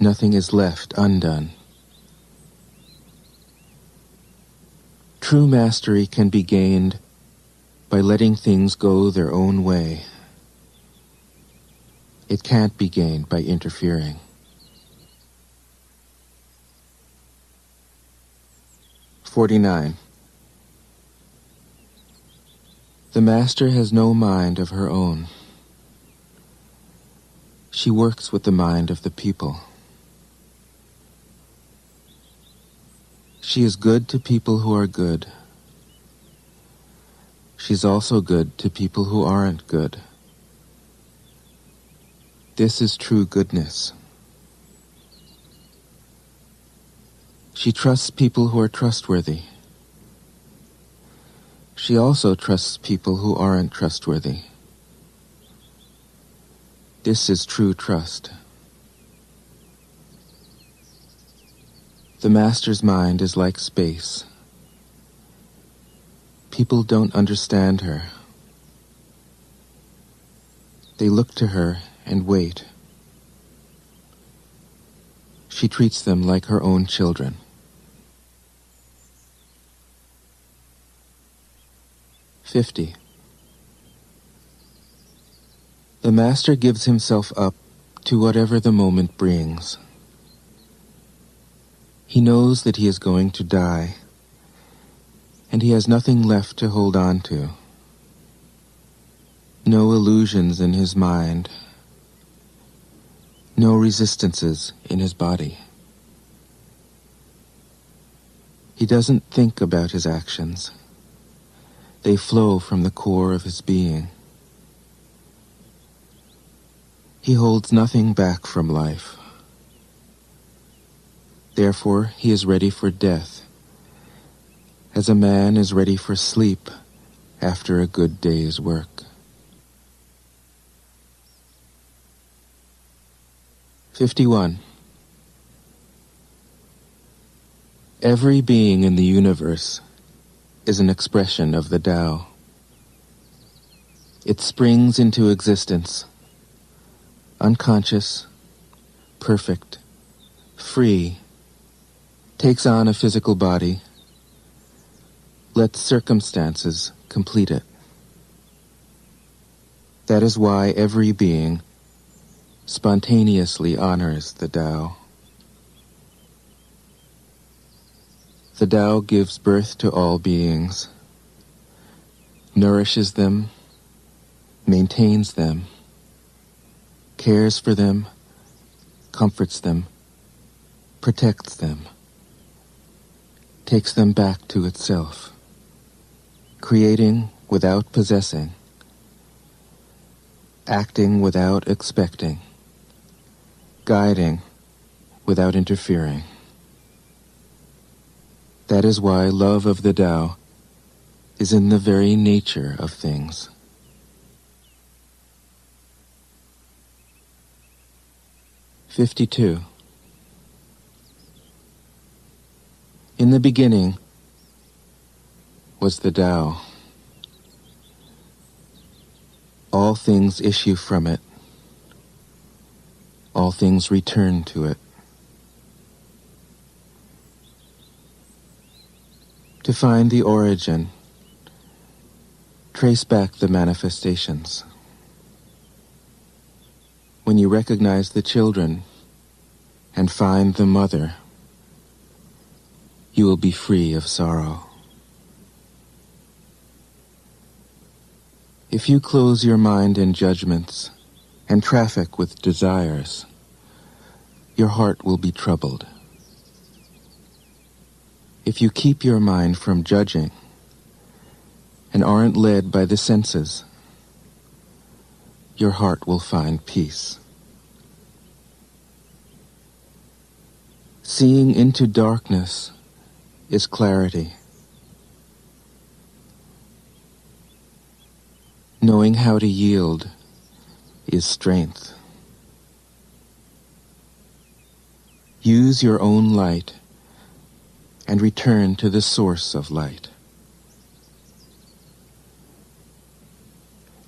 nothing is left undone. True mastery can be gained by letting things go their own way. It can't be gained by interfering. 49. The Master has no mind of her own. She works with the mind of the people. She is good to people who are good. She's also good to people who aren't good. This is true goodness. She trusts people who are trustworthy. She also trusts people who aren't trustworthy. This is true trust. The Master's mind is like space. People don't understand her. They look to her and wait. She treats them like her own children. "50. The Master gives himself up to whatever the moment brings. He knows that he is going to die, and he has nothing left to hold on to. No illusions in his mind, no resistances in his body. He doesn't think about his actions. They flow from the core of his being. He holds nothing back from life. Therefore, he is ready for death, as a man is ready for sleep after a good day's work. 51. Every being in the universe is an expression of the Tao. It springs into existence, unconscious, perfect, free, takes on a physical body, lets circumstances complete it. That is why every being spontaneously honors the Tao. The Tao gives birth to all beings, nourishes them, maintains them, cares for them, comforts them, protects them, takes them back to itself, creating without possessing, acting without expecting, guiding without interfering. That is why love of the Tao is in the very nature of things. "52. In the beginning was the Tao. All things issue from it. All things return to it. To find the origin, trace back the manifestations. When you recognize the children and find the mother, you will be free of sorrow. If you close your mind in judgments and traffic with desires, your heart will be troubled. If you keep your mind from judging and aren't led by the senses, your heart will find peace. Seeing into darkness is clarity. Knowing how to yield is strength. Use your own light and return to the source of light.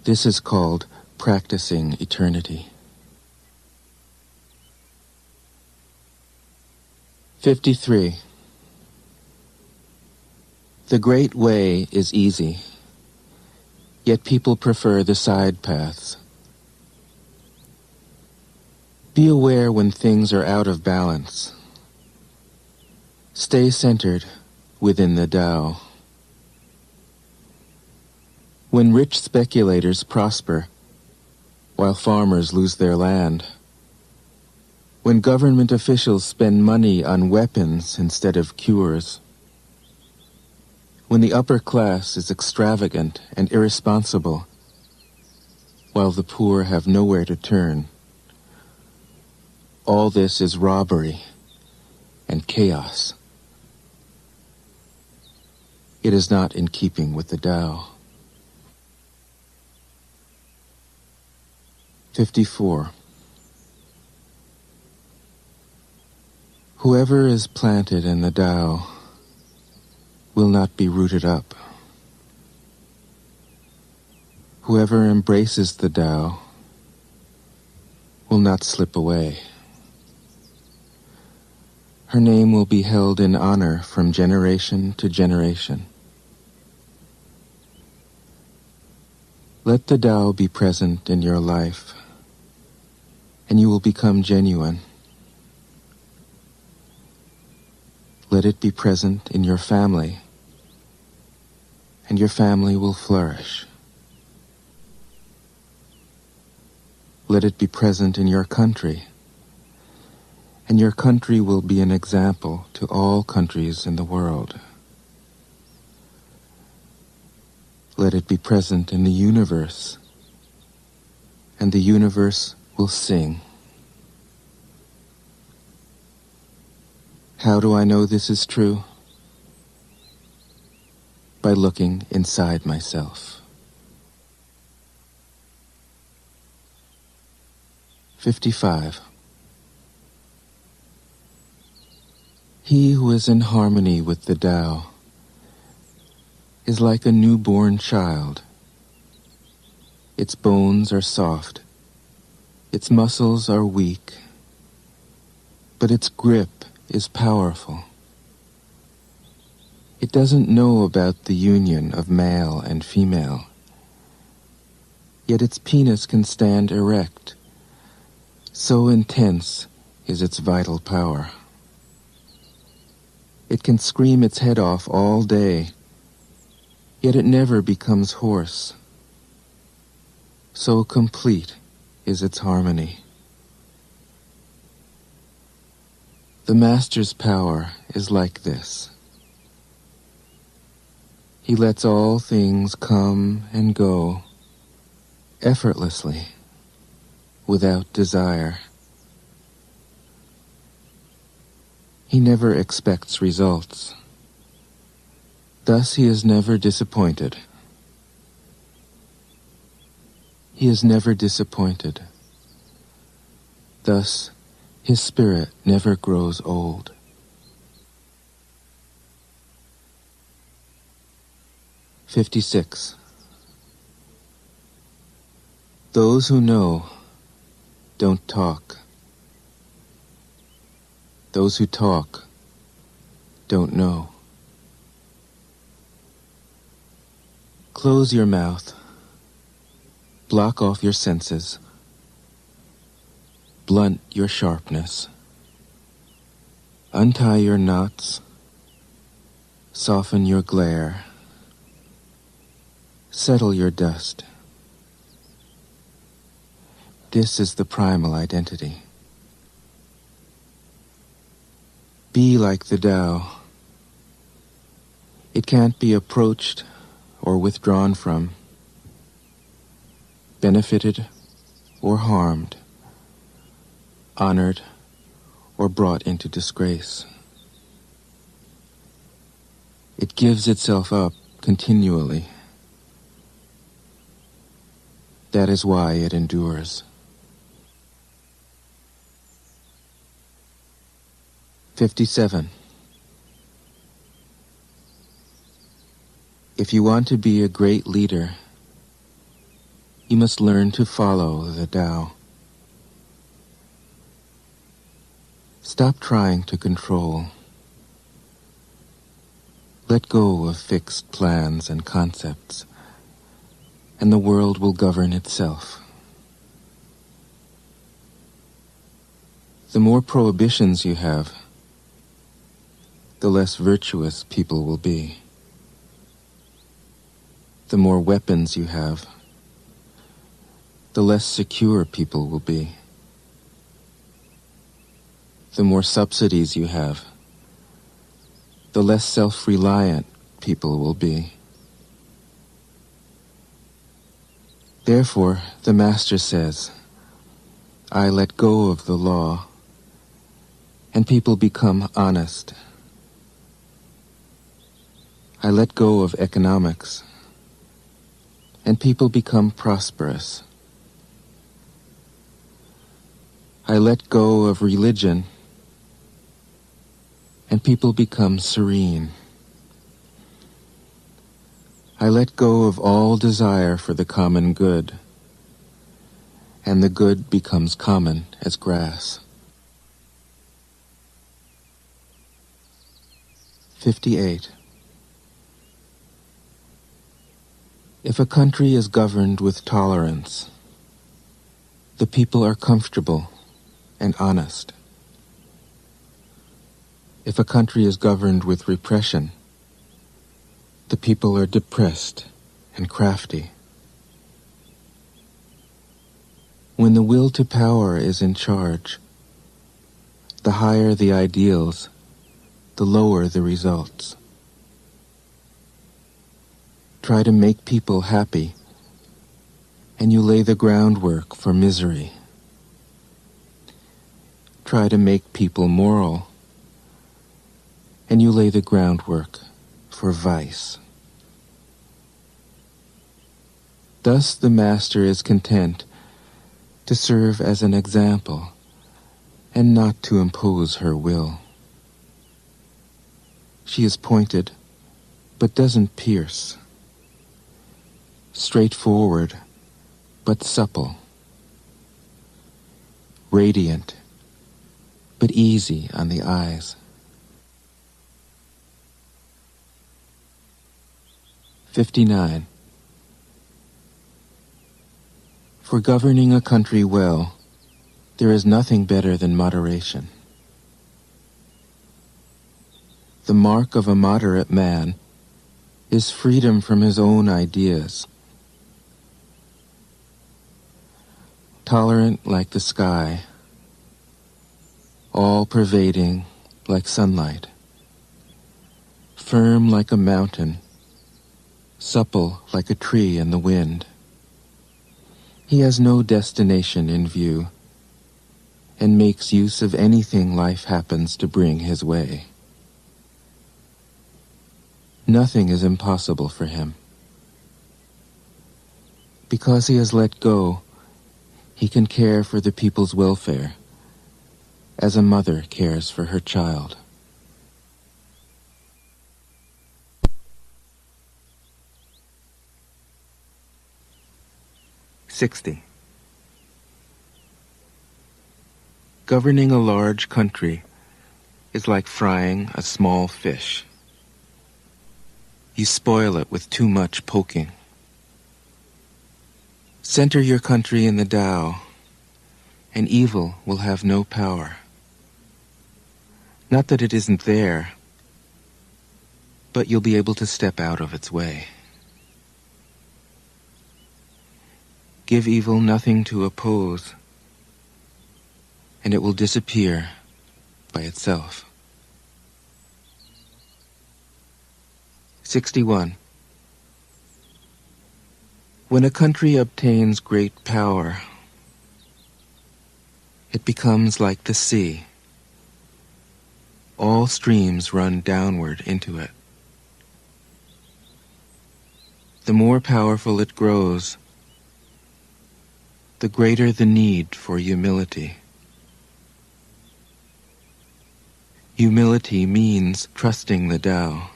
This is called practicing eternity. 53. The Great Way is easy, yet people prefer the side paths. Be aware when things are out of balance. Stay centered within the Tao. When rich speculators prosper, while farmers lose their land, when government officials spend money on weapons instead of cures, when the upper class is extravagant and irresponsible, while the poor have nowhere to turn, all this is robbery and chaos. It is not in keeping with the Tao. 54. Whoever is planted in the Tao will not be rooted up. Whoever embraces the Tao will not slip away. Her name will be held in honor from generation to generation. Let the Tao be present in your life, and you will become genuine. Let it be present in your family, and your family will flourish. Let it be present in your country, and your country will be an example to all countries in the world. Let it be present in the universe, and the universe will sing. How do I know this is true? By looking inside myself. 55. He who is in harmony with the Tao is like a newborn child. Its bones are soft, its muscles are weak, but its grip is powerful. It doesn't know about the union of male and female, yet its penis can stand erect. So intense is its vital power. It can scream its head off all day, yet it never becomes hoarse. So complete is its harmony. The Master's power is like this. He lets all things come and go effortlessly, without desire. He never expects results. Thus he is never disappointed. He is never disappointed. Thus his spirit never grows old. 56. Those who know don't talk. Those who talk don't know. Close your mouth. Block off your senses. Blunt your sharpness. Untie your knots, soften your glare, settle your dust. This is the primal identity. Be like the Tao. It can't be approached or withdrawn from, benefited or harmed, honored or brought into disgrace. It gives itself up continually. That is why it endures. 57. If you want to be a great leader, you must learn to follow the Tao. Stop trying to control. Let go of fixed plans and concepts, and the world will govern itself. The more prohibitions you have, the less virtuous people will be. The more weapons you have, the less secure people will be. The more subsidies you have, the less self-reliant people will be. Therefore, the Master says, I let go of the law, and people become honest. I let go of economics, and people become prosperous. I let go of religion, and people become serene. I let go of all desire for the common good, and the good becomes common as grass. 58. If a country is governed with tolerance, the people are comfortable and honest. If a country is governed with repression, the people are depressed and crafty. When the will to power is in charge, the higher the ideals, the lower the results. Try to make people happy, and you lay the groundwork for misery. Try to make people moral, and you lay the groundwork for vice. Thus the Master is content to serve as an example and not to impose her will. She is pointed, but doesn't pierce. Straightforward, but supple. Radiant, but easy on the eyes. 59. For governing a country well, there is nothing better than moderation. The mark of a moderate man is freedom from his own ideas. Tolerant like the sky, all-pervading like sunlight, firm like a mountain, supple like a tree in the wind. He has no destination in view, and makes use of anything life happens to bring his way. Nothing is impossible for him. Because he has let go, he can care for the people's welfare, as a mother cares for her child. "60. Governing a large country is like frying a small fish. You spoil it with too much poking. Center your country in the Tao, and evil will have no power. Not that it isn't there, but you'll be able to step out of its way. Give evil nothing to oppose, and it will disappear by itself. 61. When a country obtains great power, it becomes like the sea. All streams run downward into it. The more powerful it grows, the greater the need for humility. Humility means trusting the Tao,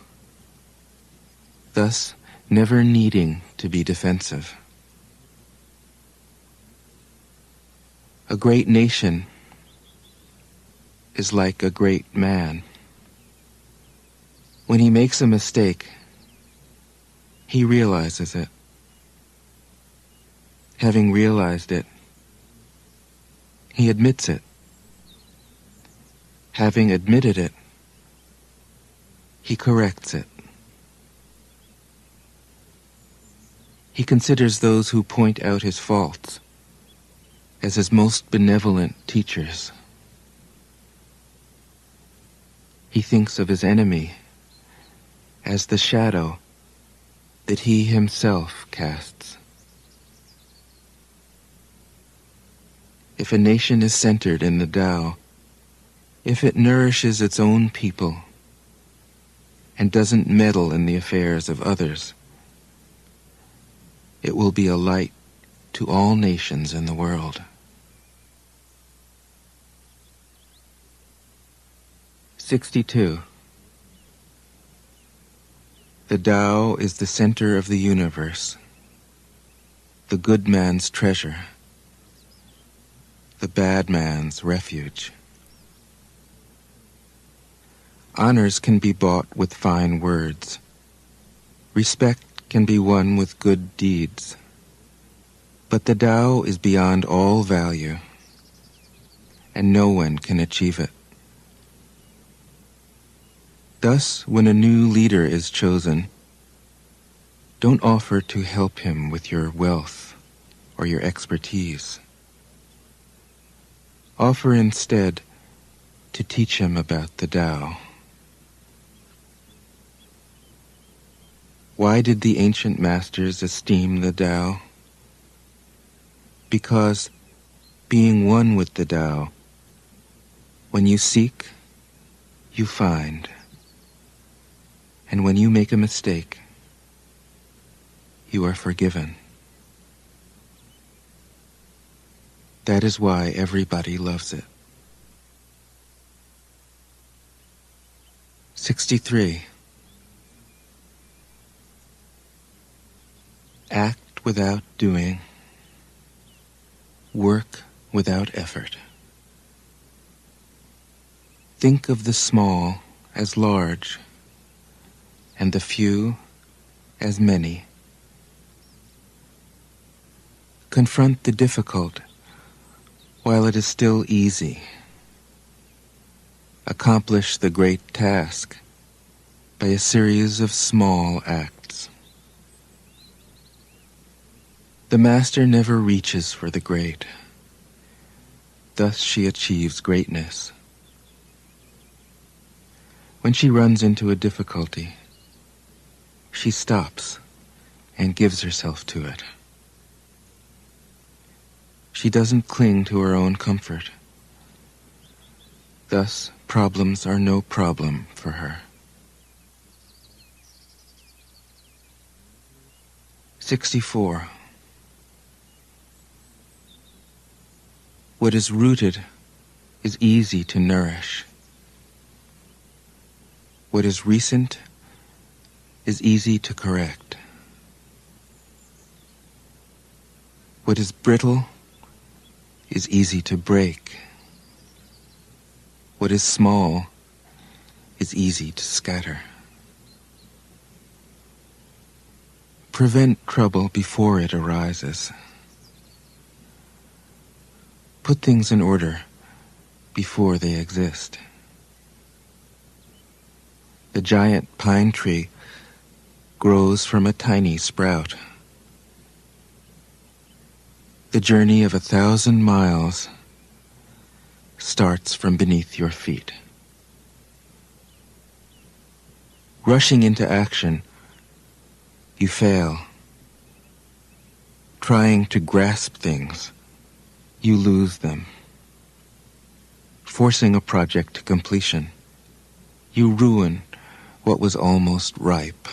thus never needing to be defensive. A great nation is like a great man. When he makes a mistake, he realizes it. Having realized it, he admits it. Having admitted it, he corrects it. He considers those who point out his faults as his most benevolent teachers. He thinks of his enemy as the shadow that he himself casts. If a nation is centered in the Tao, if it nourishes its own people and doesn't meddle in the affairs of others, it will be a light to all nations in the world. 62. The Tao is the center of the universe, the good man's treasure, the bad man's refuge. Honors can be bought with fine words. Respect can be won with good deeds. But the Tao is beyond all value, and no one can achieve it. Thus, when a new leader is chosen, don't offer to help him with your wealth or your expertise. Offer instead to teach him about the Tao. Why did the ancient masters esteem the Tao? Because, being one with the Tao, when you seek, you find. And when you make a mistake, you are forgiven. That is why everybody loves it. 63. Act without doing. Work without effort. Think of the small as large, and the few as many. Confront the difficult while it is still easy. Accomplish the great task by a series of small acts. The master never reaches for the great. Thus she achieves greatness. When she runs into a difficulty, she stops and gives herself to it. She doesn't cling to her own comfort. Thus, problems are no problem for her. 64. What is rooted is easy to nourish. What is recent is easy to correct. What is brittle is easy to break. What is small is easy to scatter. Prevent trouble before it arises. Put things in order before they exist. The giant pine tree grows from a tiny sprout. The journey of 1,000 miles starts from beneath your feet. Rushing into action, you fail. Trying to grasp things, you lose them. Forcing a project to completion, you ruin what was almost ripe.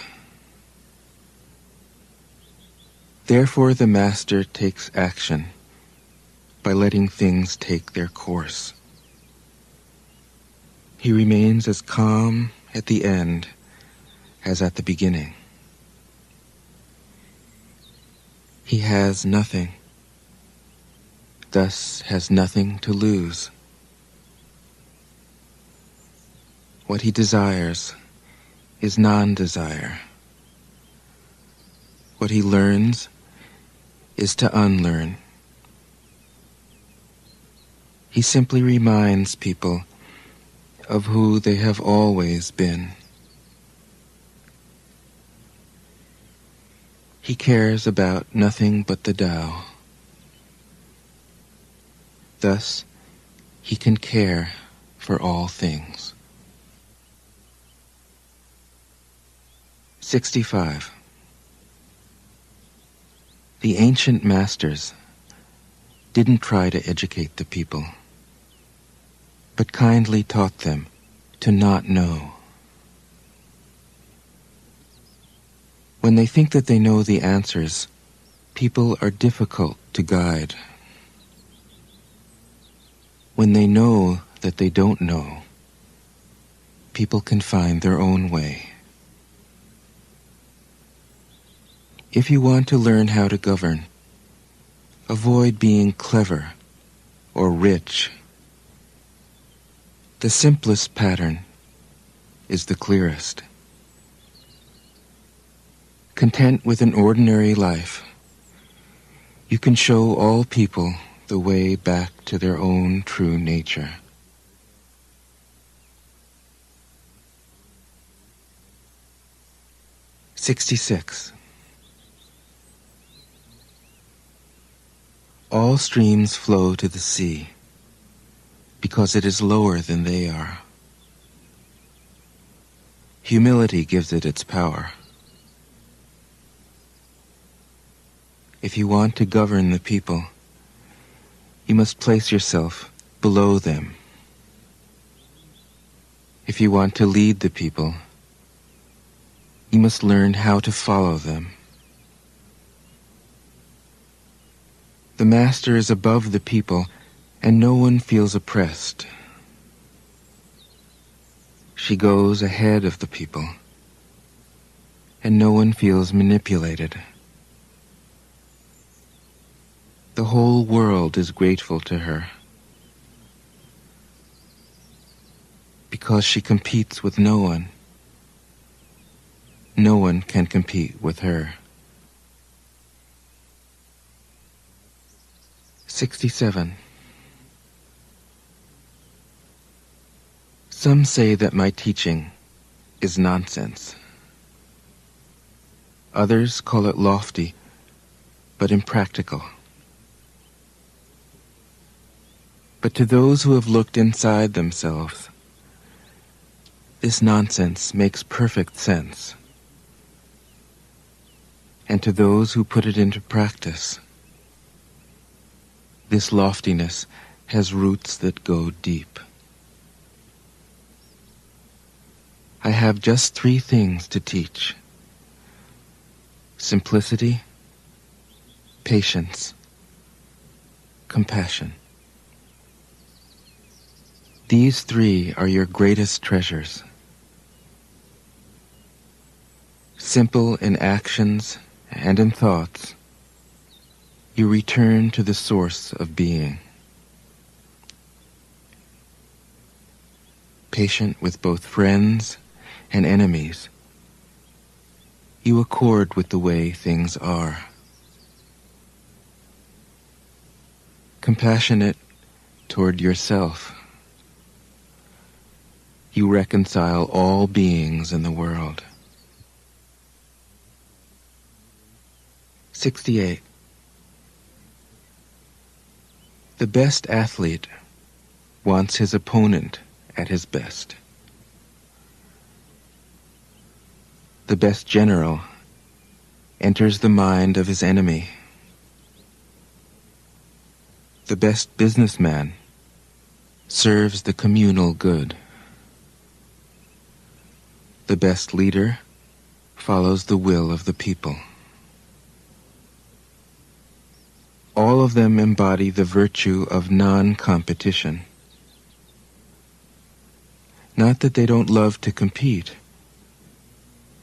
Therefore, the master takes action by letting things take their course. He remains as calm at the end as at the beginning. He has nothing, thus has nothing to lose. What he desires is non-desire. What he learns is to unlearn. He simply reminds people of who they have always been. He cares about nothing but the Tao. Thus, he can care for all things. 65. The ancient masters didn't try to educate the people, but kindly taught them to not know. When they think that they know the answers, people are difficult to guide. When they know that they don't know, people can find their own way. If you want to learn how to govern, avoid being clever or rich. The simplest pattern is the clearest. Content with an ordinary life, you can show all people the way back to their own true nature. '66. All streams flow to the sea because it is lower than they are. Humility gives it its power. If you want to govern the people, you must place yourself below them. If you want to lead the people, you must learn how to follow them. The master is above the people, and no one feels oppressed. She goes ahead of the people, and no one feels manipulated. The whole world is grateful to her because she competes with no one. No one can compete with her. 67. Some say that my teaching is nonsense. Others call it lofty, but impractical. But to those who have looked inside themselves, this nonsense makes perfect sense. And to those who put it into practice, this loftiness has roots that go deep. I have just 3 things to teach: simplicity, patience, compassion. These 3 are your greatest treasures. Simple in actions and in thoughts, you return to the source of being. Patient with both friends and enemies, you accord with the way things are. Compassionate toward yourself, you reconcile all beings in the world. 68. The best athlete wants his opponent at his best. The best general enters the mind of his enemy. The best businessman serves the communal good. The best leader follows the will of the people. All of them embody the virtue of non-competition. Not that they don't love to compete,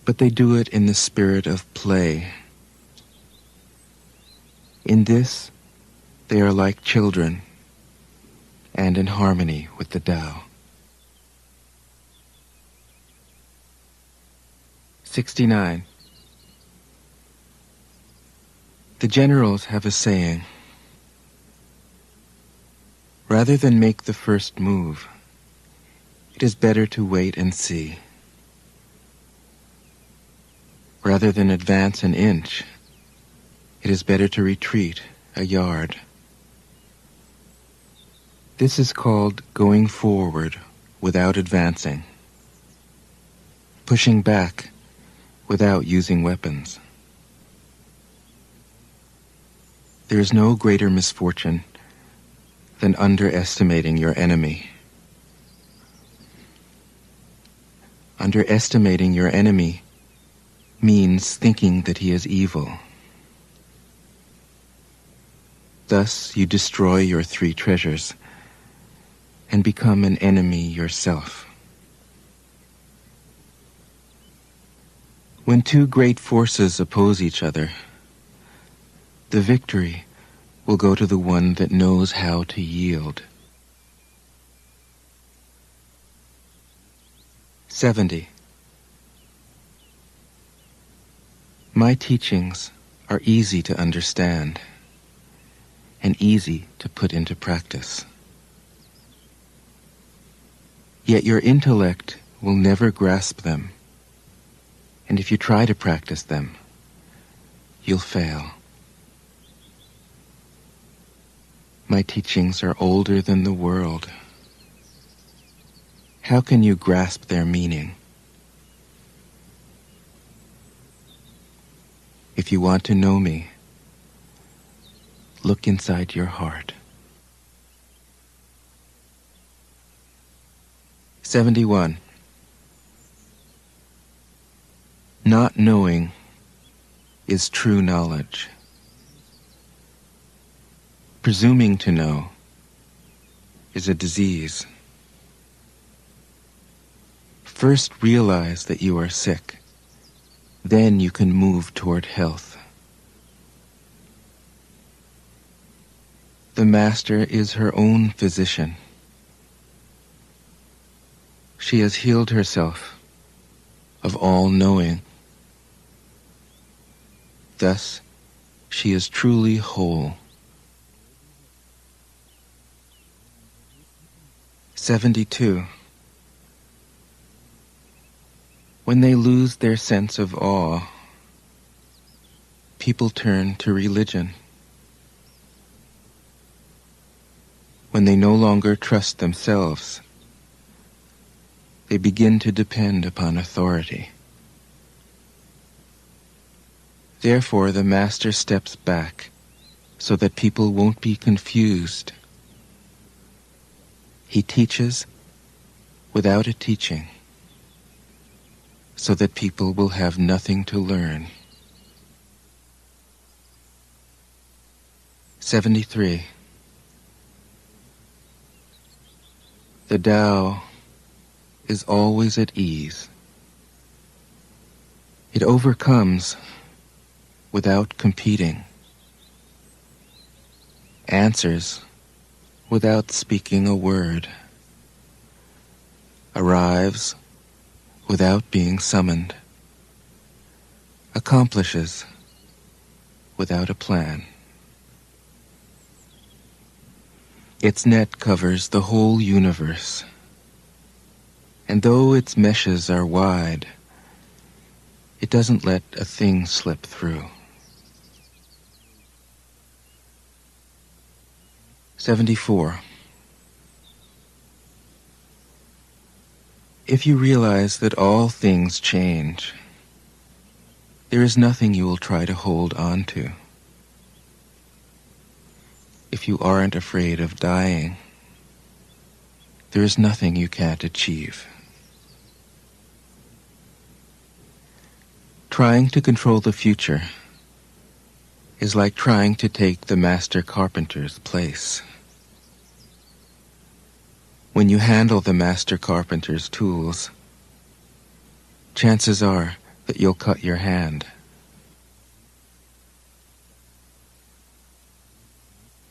but they do it in the spirit of play. In this, they are like children and in harmony with the Tao. 69. The generals have a saying: rather than make the first move, it is better to wait and see. Rather than advance an inch, it is better to retreat a yard. This is called going forward without advancing, pushing back without using weapons. There is no greater misfortune than underestimating your enemy. Underestimating your enemy means thinking that he is evil. Thus you destroy your three treasures and become an enemy yourself. When two great forces oppose each other, the victory will go to the one that knows how to yield. 70. My teachings are easy to understand and easy to put into practice. Yet your intellect will never grasp them, and if you try to practice them, you'll fail. My teachings are older than the world. How can you grasp their meaning? If you want to know me, look inside your heart. 71. Not knowing is true knowledge. Presuming to know is a disease. First realize that you are sick. Then you can move toward health. The Master is her own physician. She has healed herself of all knowing. Thus, she is truly whole. 72. When they lose their sense of awe, people turn to religion. When they no longer trust themselves, they begin to depend upon authority. Therefore, the Master steps back so that people won't be confused. He teaches without a teaching, so that people will have nothing to learn. 73. The Tao is always at ease. It overcomes without competing, answers without speaking a word, arrives without being summoned, accomplishes without a plan. Its net covers the whole universe, and though its meshes are wide, it doesn't let a thing slip through. 74. If you realize that all things change, there is nothing you will try to hold on to. If you aren't afraid of dying, there is nothing you can't achieve. Trying to control the future is like trying to take the master carpenter's place. When you handle the master carpenter's tools, chances are that you'll cut your hand.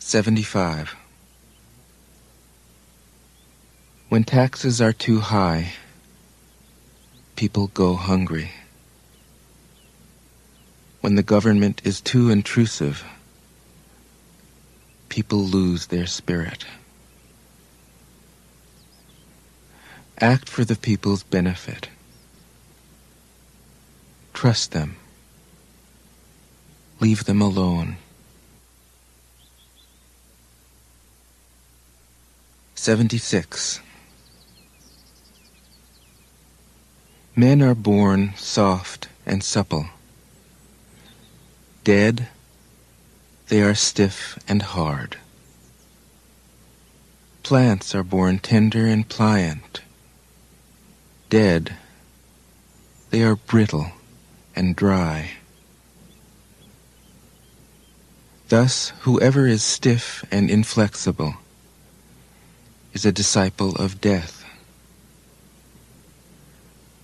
75. When taxes are too high, people go hungry. When the government is too intrusive, people lose their spirit. Act for the people's benefit. Trust them. Leave them alone. 76. Men are born soft and supple. Dead, they are stiff and hard. Plants are born tender and pliant. Dead, they are brittle and dry. Thus, whoever is stiff and inflexible is a disciple of death.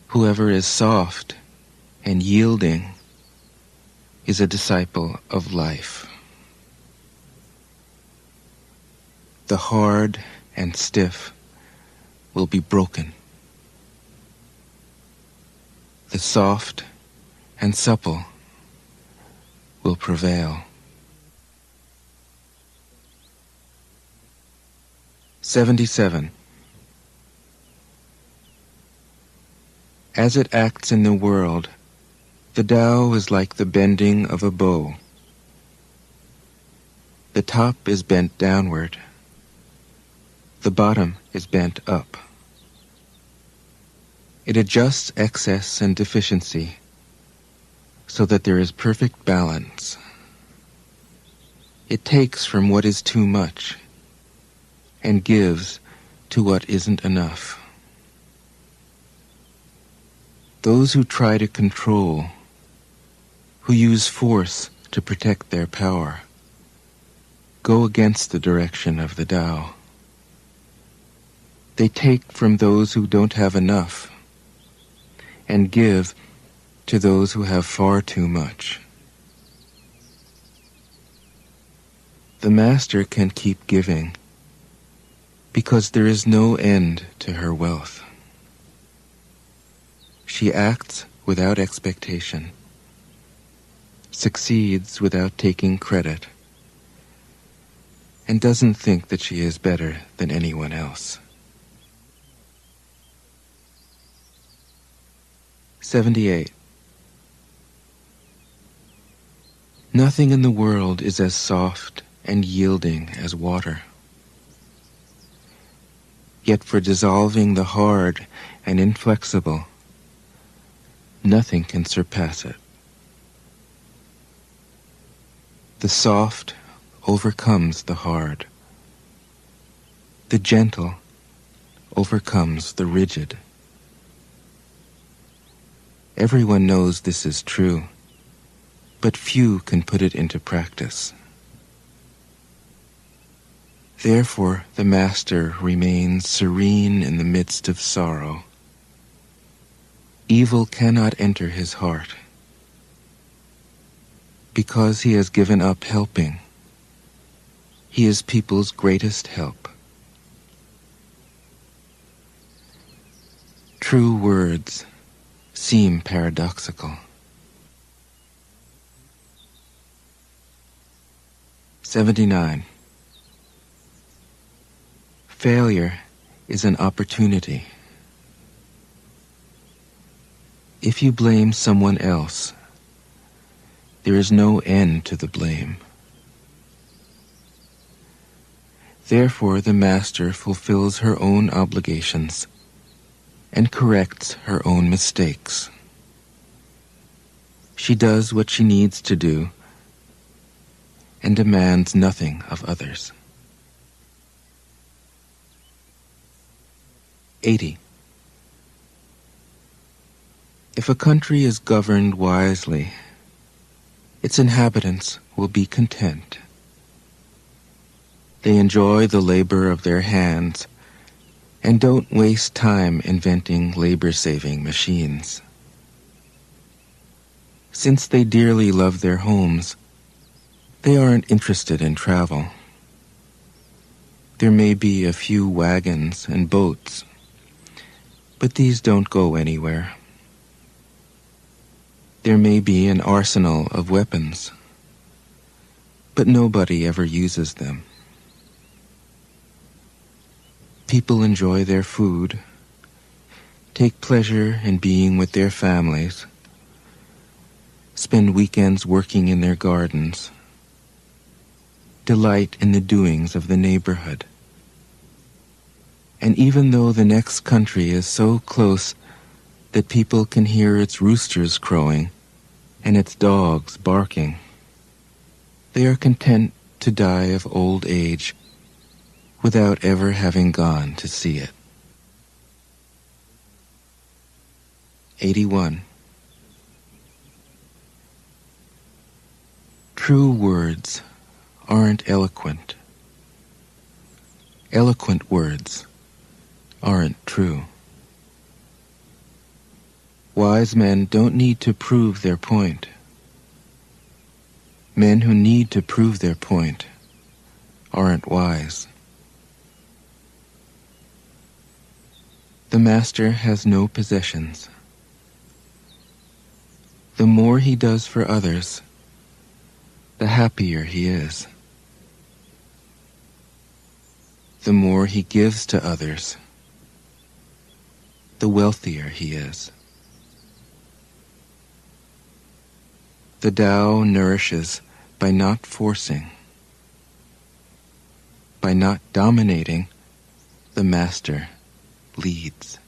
Whoever is soft and yielding is a disciple of life. The hard and stiff will be broken. The soft and supple will prevail. 77. As it acts in the world, the Tao is like the bending of a bow. The top is bent downward. The bottom is bent up. It adjusts excess and deficiency so that there is perfect balance. It takes from what is too much and gives to what isn't enough. Those who try to control, who use force to protect their power, go against the direction of the Tao. They take from those who don't have enough and give to those who have far too much. The Master can keep giving because there is no end to her wealth. She acts without expectation, succeeds without taking credit, and doesn't think that she is better than anyone else. 78. Nothing in the world is as soft and yielding as water. Yet for dissolving the hard and inflexible, nothing can surpass it. The soft overcomes the hard. The gentle overcomes the rigid. Everyone knows this is true, but few can put it into practice. Therefore, the Master remains serene in the midst of sorrow. Evil cannot enter his heart. Because he has given up helping, he is people's greatest help. True words seem paradoxical. 79. Failure is an opportunity. If you blame someone else, there is no end to the blame. Therefore, the master fulfills her own obligations and corrects her own mistakes. She does what she needs to do and demands nothing of others. 80. If a country is governed wisely, its inhabitants will be content. They enjoy the labor of their hands and don't waste time inventing labor-saving machines. Since they dearly love their homes, they aren't interested in travel. There may be a few wagons and boats, but these don't go anywhere. There may be an arsenal of weapons, but nobody ever uses them. People enjoy their food, take pleasure in being with their families, spend weekends working in their gardens, delight in the doings of the neighborhood. And even though the next country is so close that people can hear its roosters crowing and its dogs barking, they are content to die of old age without ever having gone to see it. 81. True words aren't eloquent. Eloquent words aren't true. Wise men don't need to prove their point. Men who need to prove their point aren't wise. The master has no possessions. The more he does for others, the happier he is. The more he gives to others, the wealthier he is. The Tao nourishes by not forcing. By not dominating, the master leads.